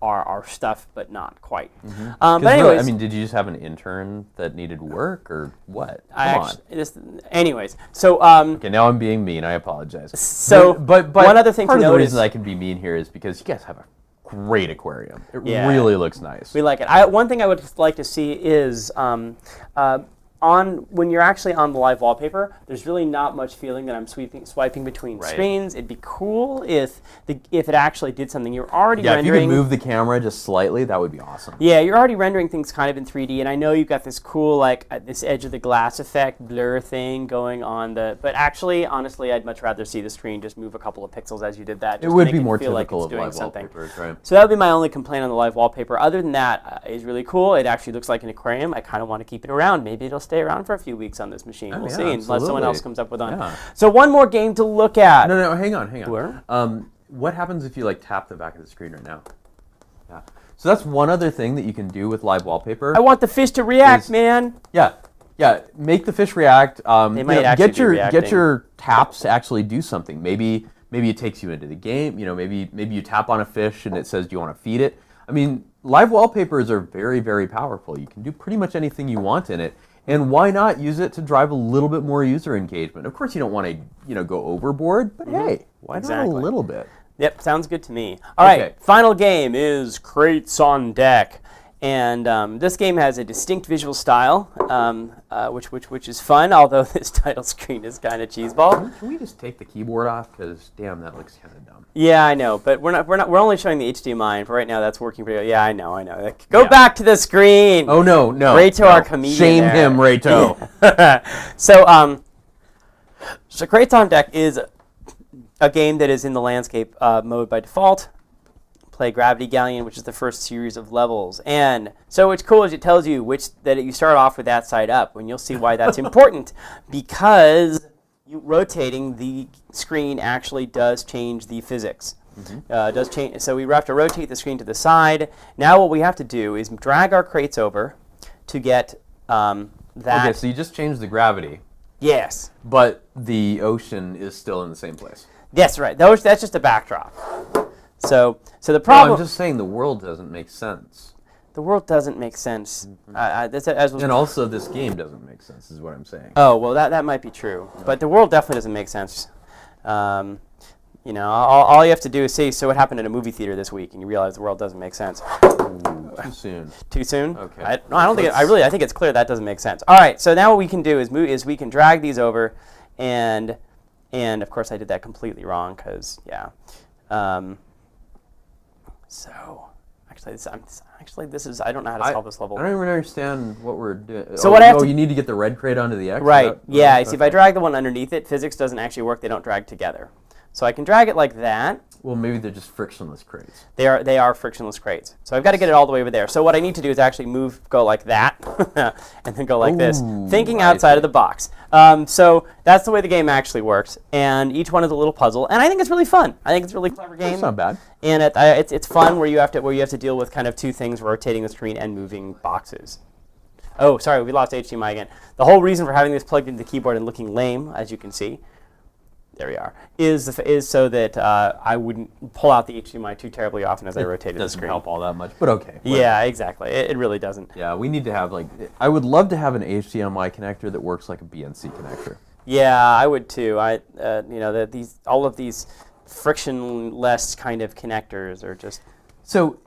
Speaker 2: our stuff, but not quite.
Speaker 1: 'Cause
Speaker 2: But
Speaker 1: really,
Speaker 2: anyways,
Speaker 1: I mean, did you just have an intern that needed work or what?
Speaker 2: I
Speaker 1: Come on.
Speaker 2: actually, anyways, so
Speaker 1: Okay, now I'm being mean. I apologize.
Speaker 2: So,
Speaker 1: but
Speaker 2: one other thing
Speaker 1: part
Speaker 2: to
Speaker 1: of
Speaker 2: note
Speaker 1: the reason
Speaker 2: is-
Speaker 1: I can be mean here is because you guys have a great aquarium. It
Speaker 2: Yeah.
Speaker 1: really looks nice.
Speaker 2: We like it. One thing I would like to see is when you're actually on the live wallpaper, there's really not much feeling that I'm swiping between
Speaker 1: Right.
Speaker 2: screens. It'd be cool if it actually did something. You're already
Speaker 1: Yeah, if you
Speaker 2: rendering.
Speaker 1: could move the camera just slightly, that would be awesome.
Speaker 2: Yeah, you're already rendering things kind of in 3D, and I know you've got this cool, like, this edge of the glass effect blur thing going on but actually, honestly, I'd much rather see the screen just move a couple of pixels as you did that.
Speaker 1: It
Speaker 2: just to
Speaker 1: would
Speaker 2: make
Speaker 1: be more
Speaker 2: feel like
Speaker 1: typical
Speaker 2: it's
Speaker 1: of
Speaker 2: doing
Speaker 1: live
Speaker 2: something.
Speaker 1: wallpapers, right?
Speaker 2: So that would be my only complaint on the live wallpaper. Other than that, it's really cool. It actually looks like an aquarium. I kind of want to keep it around. Maybe it'll stay around for a few weeks on this machine.
Speaker 1: Oh,
Speaker 2: We'll
Speaker 1: yeah,
Speaker 2: see, unless someone
Speaker 1: absolutely.
Speaker 2: else comes up with one.
Speaker 1: Yeah.
Speaker 2: So one more game to look at.
Speaker 1: No, hang on.
Speaker 2: Where?
Speaker 1: What happens if you like tap the back of the screen right now? Yeah. So that's one other thing that you can do with live wallpaper.
Speaker 2: I want the fish to react,
Speaker 1: Is-
Speaker 2: man.
Speaker 1: Yeah. Make the fish react.
Speaker 2: They might actually
Speaker 1: get
Speaker 2: be reacting.
Speaker 1: get your taps to actually do something. Maybe it takes you into the game. Maybe you tap on a fish and it says, "Do you want to feed it?" I mean, live wallpapers are very, very powerful. You can do pretty much anything you want in it. And why not use it to drive a little bit more user engagement? Of course, you don't want to, go overboard, but hey, why not
Speaker 2: Exactly.
Speaker 1: a little bit?
Speaker 2: Yep, sounds good to me. All right,
Speaker 1: Okay.
Speaker 2: final game is Crates on Deck. And this game has a distinct visual style, which is fun, although this title screen is kind of cheeseball.
Speaker 1: Can we just take the keyboard off? Because damn, that looks kind of dumb.
Speaker 2: Yeah, I know, but we're only showing the HDMI, and for right now that's working pretty well. Yeah, I know. Like, go
Speaker 1: Yeah.
Speaker 2: back to the screen.
Speaker 1: Oh no!
Speaker 2: Rayto,
Speaker 1: no.
Speaker 2: our comedian.
Speaker 1: Shame
Speaker 2: there.
Speaker 1: him, Rayto.
Speaker 2: So Crates on Deck is a game that is in the landscape mode by default. Play Gravity Galleon, which is the first series of levels. And so what's cool is it tells you that you start off with that side up, and you'll see why that's important, because rotating the screen actually does change the physics. Does change. So we have to rotate the screen to the side. Now what we have to do is drag our crates over to get that.
Speaker 1: Okay, so you just changed the gravity,
Speaker 2: Yes.
Speaker 1: but the ocean is still in the same place.
Speaker 2: That's right. That's just a backdrop. So the
Speaker 1: No,
Speaker 2: problem.
Speaker 1: I'm just saying the world doesn't make sense.
Speaker 2: The world doesn't make sense. That's, as was
Speaker 1: And also this game doesn't make sense, is what I'm saying.
Speaker 2: Oh, well, that might be true. But the world definitely doesn't make sense. All you have to do is see, so what happened in a movie theater this week, and you realize the world doesn't make sense.
Speaker 1: Ooh, too soon.
Speaker 2: Too soon?
Speaker 1: Okay.
Speaker 2: I don't think I think it's clear that doesn't make sense. All right, so now what we can do is we can drag these over, and of course I did that completely wrong, because, yeah. So, this is, I don't know how to solve this level.
Speaker 1: I don't even understand what we're doing.
Speaker 2: So what I have to-
Speaker 1: you need to get the red crate onto the X?
Speaker 2: Right. Yeah. You see, if I
Speaker 1: okay.
Speaker 2: drag the one underneath it, physics doesn't actually work. They don't drag together. So I can drag it like that.
Speaker 1: Well, maybe they're just frictionless crates.
Speaker 2: They are frictionless crates. So I've got to get it all the way over there. So what I need to do is actually go like that, and then go like this,
Speaker 1: Ooh,
Speaker 2: thinking
Speaker 1: I
Speaker 2: outside
Speaker 1: see.
Speaker 2: of the box. So that's the way the game actually works. And each one is a little puzzle, and I think it's really fun. I think it's a really clever game.
Speaker 1: That's not bad.
Speaker 2: And it's fun where you have to deal with kind of two things: rotating the screen and moving boxes. Oh, sorry, we lost HDMI again. The whole reason for having this plugged into the keyboard and looking lame, as you can see, there we are, is so that I wouldn't pull out the HDMI too terribly often as I rotated the
Speaker 1: Doesn't
Speaker 2: screen.
Speaker 1: help all that much, but okay. whatever.
Speaker 2: Yeah, exactly. It really doesn't.
Speaker 1: Yeah, we need to have I would love to have an HDMI connector that works like a BNC connector.
Speaker 2: Yeah, I would too. All of these frictionless kind of connectors are just.
Speaker 1: So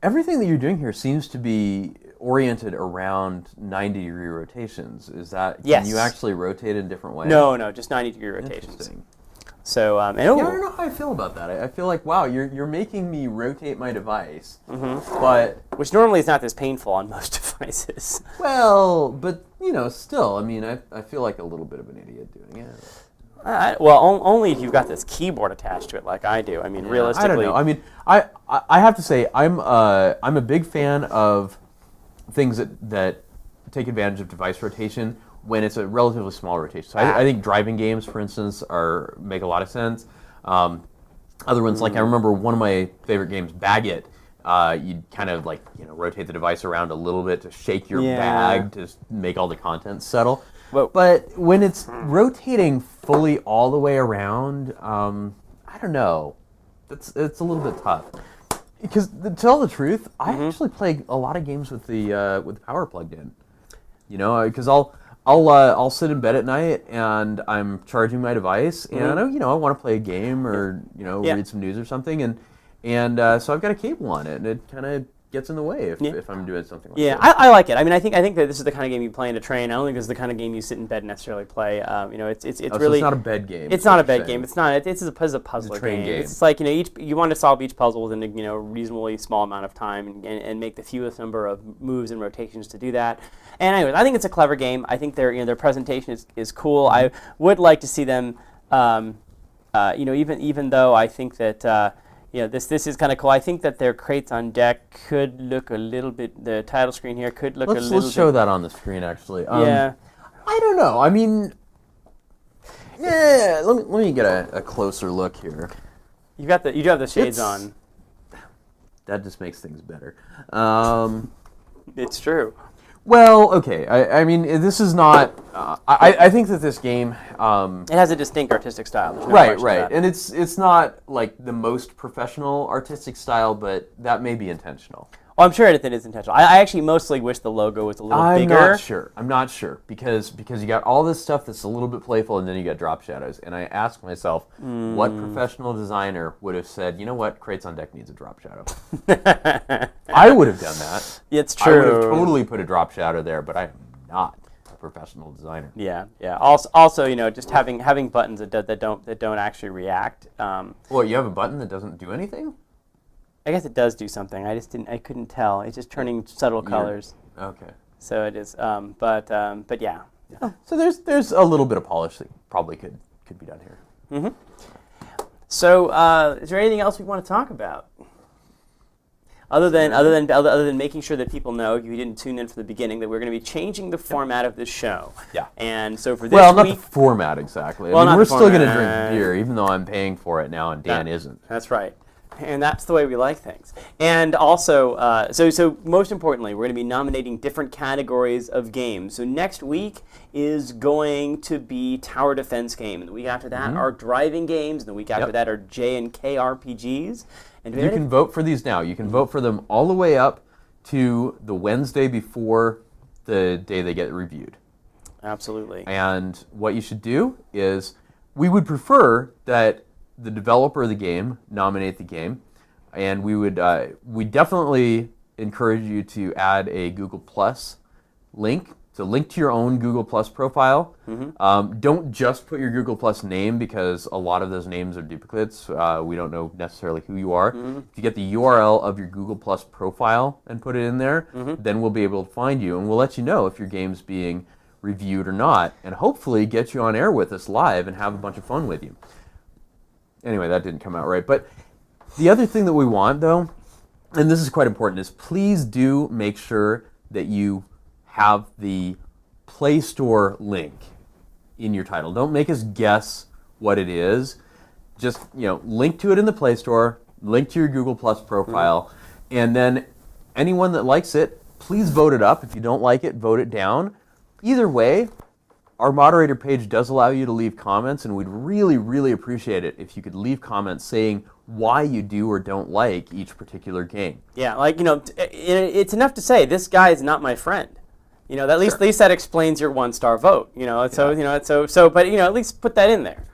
Speaker 1: everything that you're doing here seems to be oriented around 90-degree rotations. Is that,
Speaker 2: Yes.
Speaker 1: Can you actually rotate in different ways?
Speaker 2: No, just 90-degree rotations.
Speaker 1: Interesting.
Speaker 2: So,
Speaker 1: Yeah, I don't know how I feel about that. I feel like, wow, you're making me rotate my device, but,
Speaker 2: which normally is not this painful on most devices.
Speaker 1: but, still, I mean, I feel like a little bit of an idiot doing it.
Speaker 2: Only if you've got this keyboard attached to it, like I do. I mean, realistically,
Speaker 1: I don't know. I mean, I have to say, I'm a big fan of things that take advantage of device rotation when it's a relatively small rotation. So I think driving games, for instance, make a lot of sense. Other ones, like I remember one of my favorite games, Baggett. You'd kind of rotate the device around a little bit to shake your bag to make all the contents settle. But when it's rotating fully all the way around, I don't know. It's a little bit tough. Because to tell the truth, I actually play a lot of games with the power plugged in. Because I'll sit in bed at night and I'm charging my device and I want to play a game or read some news or something and so I've got a cable on it, and it kind of gets in the way if I'm doing something like
Speaker 2: Yeah,
Speaker 1: that.
Speaker 2: I like it. I mean, I think that this is the kind of game you play in a train. I don't think this is the kind of game you sit in bed and necessarily play. It's
Speaker 1: So
Speaker 2: really
Speaker 1: it's not a bed game.
Speaker 2: It's
Speaker 1: is
Speaker 2: not
Speaker 1: what
Speaker 2: a bed
Speaker 1: you're
Speaker 2: game.
Speaker 1: saying.
Speaker 2: It's not. It's a puzzler
Speaker 1: train game.
Speaker 2: It's like you want to solve each puzzle within a reasonably small amount of time and make the fewest number of moves and rotations to do that. And anyways, I think it's a clever game. I think their presentation is cool. I would like to see them. Even though I think that. This is kind of cool. I think that their crates on deck could look a little bit. The title screen here could look a little.
Speaker 1: Let's show that on the screen, actually.
Speaker 2: Yeah.
Speaker 1: I don't know. I mean, yeah. Let me get a closer look here.
Speaker 2: You do have the shades
Speaker 1: It's-
Speaker 2: on.
Speaker 1: That just makes things better.
Speaker 2: It's true.
Speaker 1: Well, okay. I mean, this is not. I think that this game.
Speaker 2: It has a distinct artistic style. There's no
Speaker 1: Right,
Speaker 2: question
Speaker 1: right,
Speaker 2: about it.
Speaker 1: and it's not like the most professional artistic style, but that may be intentional.
Speaker 2: Well, I'm sure that it is intentional. I actually mostly wish the logo was a little
Speaker 1: I'm
Speaker 2: bigger.
Speaker 1: not sure. I'm not sure because you got all this stuff that's a little bit playful, and then you got drop shadows. And I ask myself, what professional designer would have said, you know what, Crates on Deck needs a drop shadow? I would have done that.
Speaker 2: It's
Speaker 1: I would have
Speaker 2: true.
Speaker 1: totally put a drop shadow there, but I am not a professional designer.
Speaker 2: Yeah, yeah. Also, just having buttons that don't actually react.
Speaker 1: Well, you have a button that doesn't do anything?
Speaker 2: I guess it does do something. I couldn't tell. It's just turning subtle colors.
Speaker 1: Okay.
Speaker 2: So it is. But yeah.
Speaker 1: So there's a little bit of polish that probably could be done here.
Speaker 2: So is there anything else we want to talk about? Other than making sure that people know, if you didn't tune in from the beginning, that we're going to be changing the format of this show.
Speaker 1: Yeah.
Speaker 2: And so for this
Speaker 1: Well, not
Speaker 2: week,
Speaker 1: the format exactly.
Speaker 2: Well,
Speaker 1: I mean,
Speaker 2: not
Speaker 1: we're
Speaker 2: the
Speaker 1: still going to
Speaker 2: format.
Speaker 1: drink beer, even though I'm paying for it now and Dan isn't.
Speaker 2: that's right. And that's the way we like things. And also, so most importantly, we're going to be nominating different categories of games. So next week is going to be tower defense game, and the week after that are driving games, and the week after
Speaker 1: Yep.
Speaker 2: that are J and K RPGs. And
Speaker 1: You can vote for these now. You can vote for them all the way up to the Wednesday before the day they get reviewed.
Speaker 2: Absolutely.
Speaker 1: And what you should do is, we would prefer that the developer of the game nominate the game, and we definitely encourage you to add a Google Plus link. So link to your own Google Plus profile. Don't just put your Google Plus name, because a lot of those names are duplicates. We don't know necessarily who you are. If you get the URL of your Google Plus profile and put it in there, then we'll be able to find you, and we'll let you know if your game's being reviewed or not, and hopefully get you on air with us live and have a bunch of fun with you. Anyway, that didn't come out right. But the other thing that we want, though, and this is quite important, is please do make sure that you have the Play Store link in your title. Don't make us guess what it is. Just, link to it in the Play Store, link to your Google Plus profile, and then anyone that likes it, please vote it up. If you don't like it, vote it down. Either way, our moderator page does allow you to leave comments, and we'd really, really appreciate it if you could leave comments saying why you do or don't like each particular game.
Speaker 2: Yeah, it's enough to say this guy is not my friend. At least that explains your 1-star vote. But at least put that in there.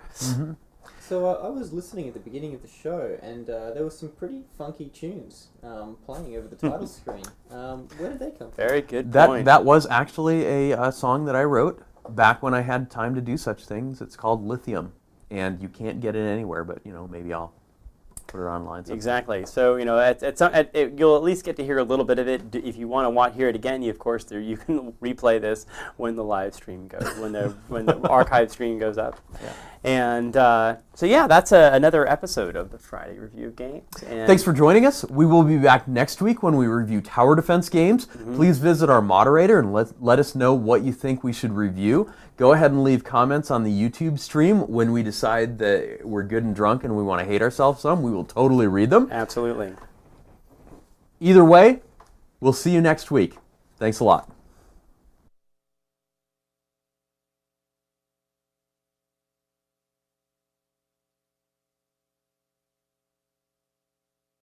Speaker 3: So I was listening at the beginning of the show, and there were some pretty funky tunes playing over the title screen. Where did they come from?
Speaker 2: Very good point.
Speaker 1: That was actually a song that I wrote back when I had time to do such things. It's called Lithium, and you can't get it anywhere, but maybe I'll put it online sometime.
Speaker 2: Exactly. So you'll at least get to hear a little bit of it. If you want to hear it again, you can replay this when the live stream goes, when the archive stream goes up.
Speaker 1: Yeah.
Speaker 2: And that's another episode of the Friday Review of Games. And
Speaker 1: Thanks for joining us. We will be back next week when we review tower defense games. Please visit our moderator and let us know what you think we should review. Go ahead and leave comments on the YouTube stream. When we decide that we're good and drunk and we want to hate ourselves some, we will totally read them.
Speaker 2: Absolutely.
Speaker 1: Either way, we'll see you next week. Thanks a lot.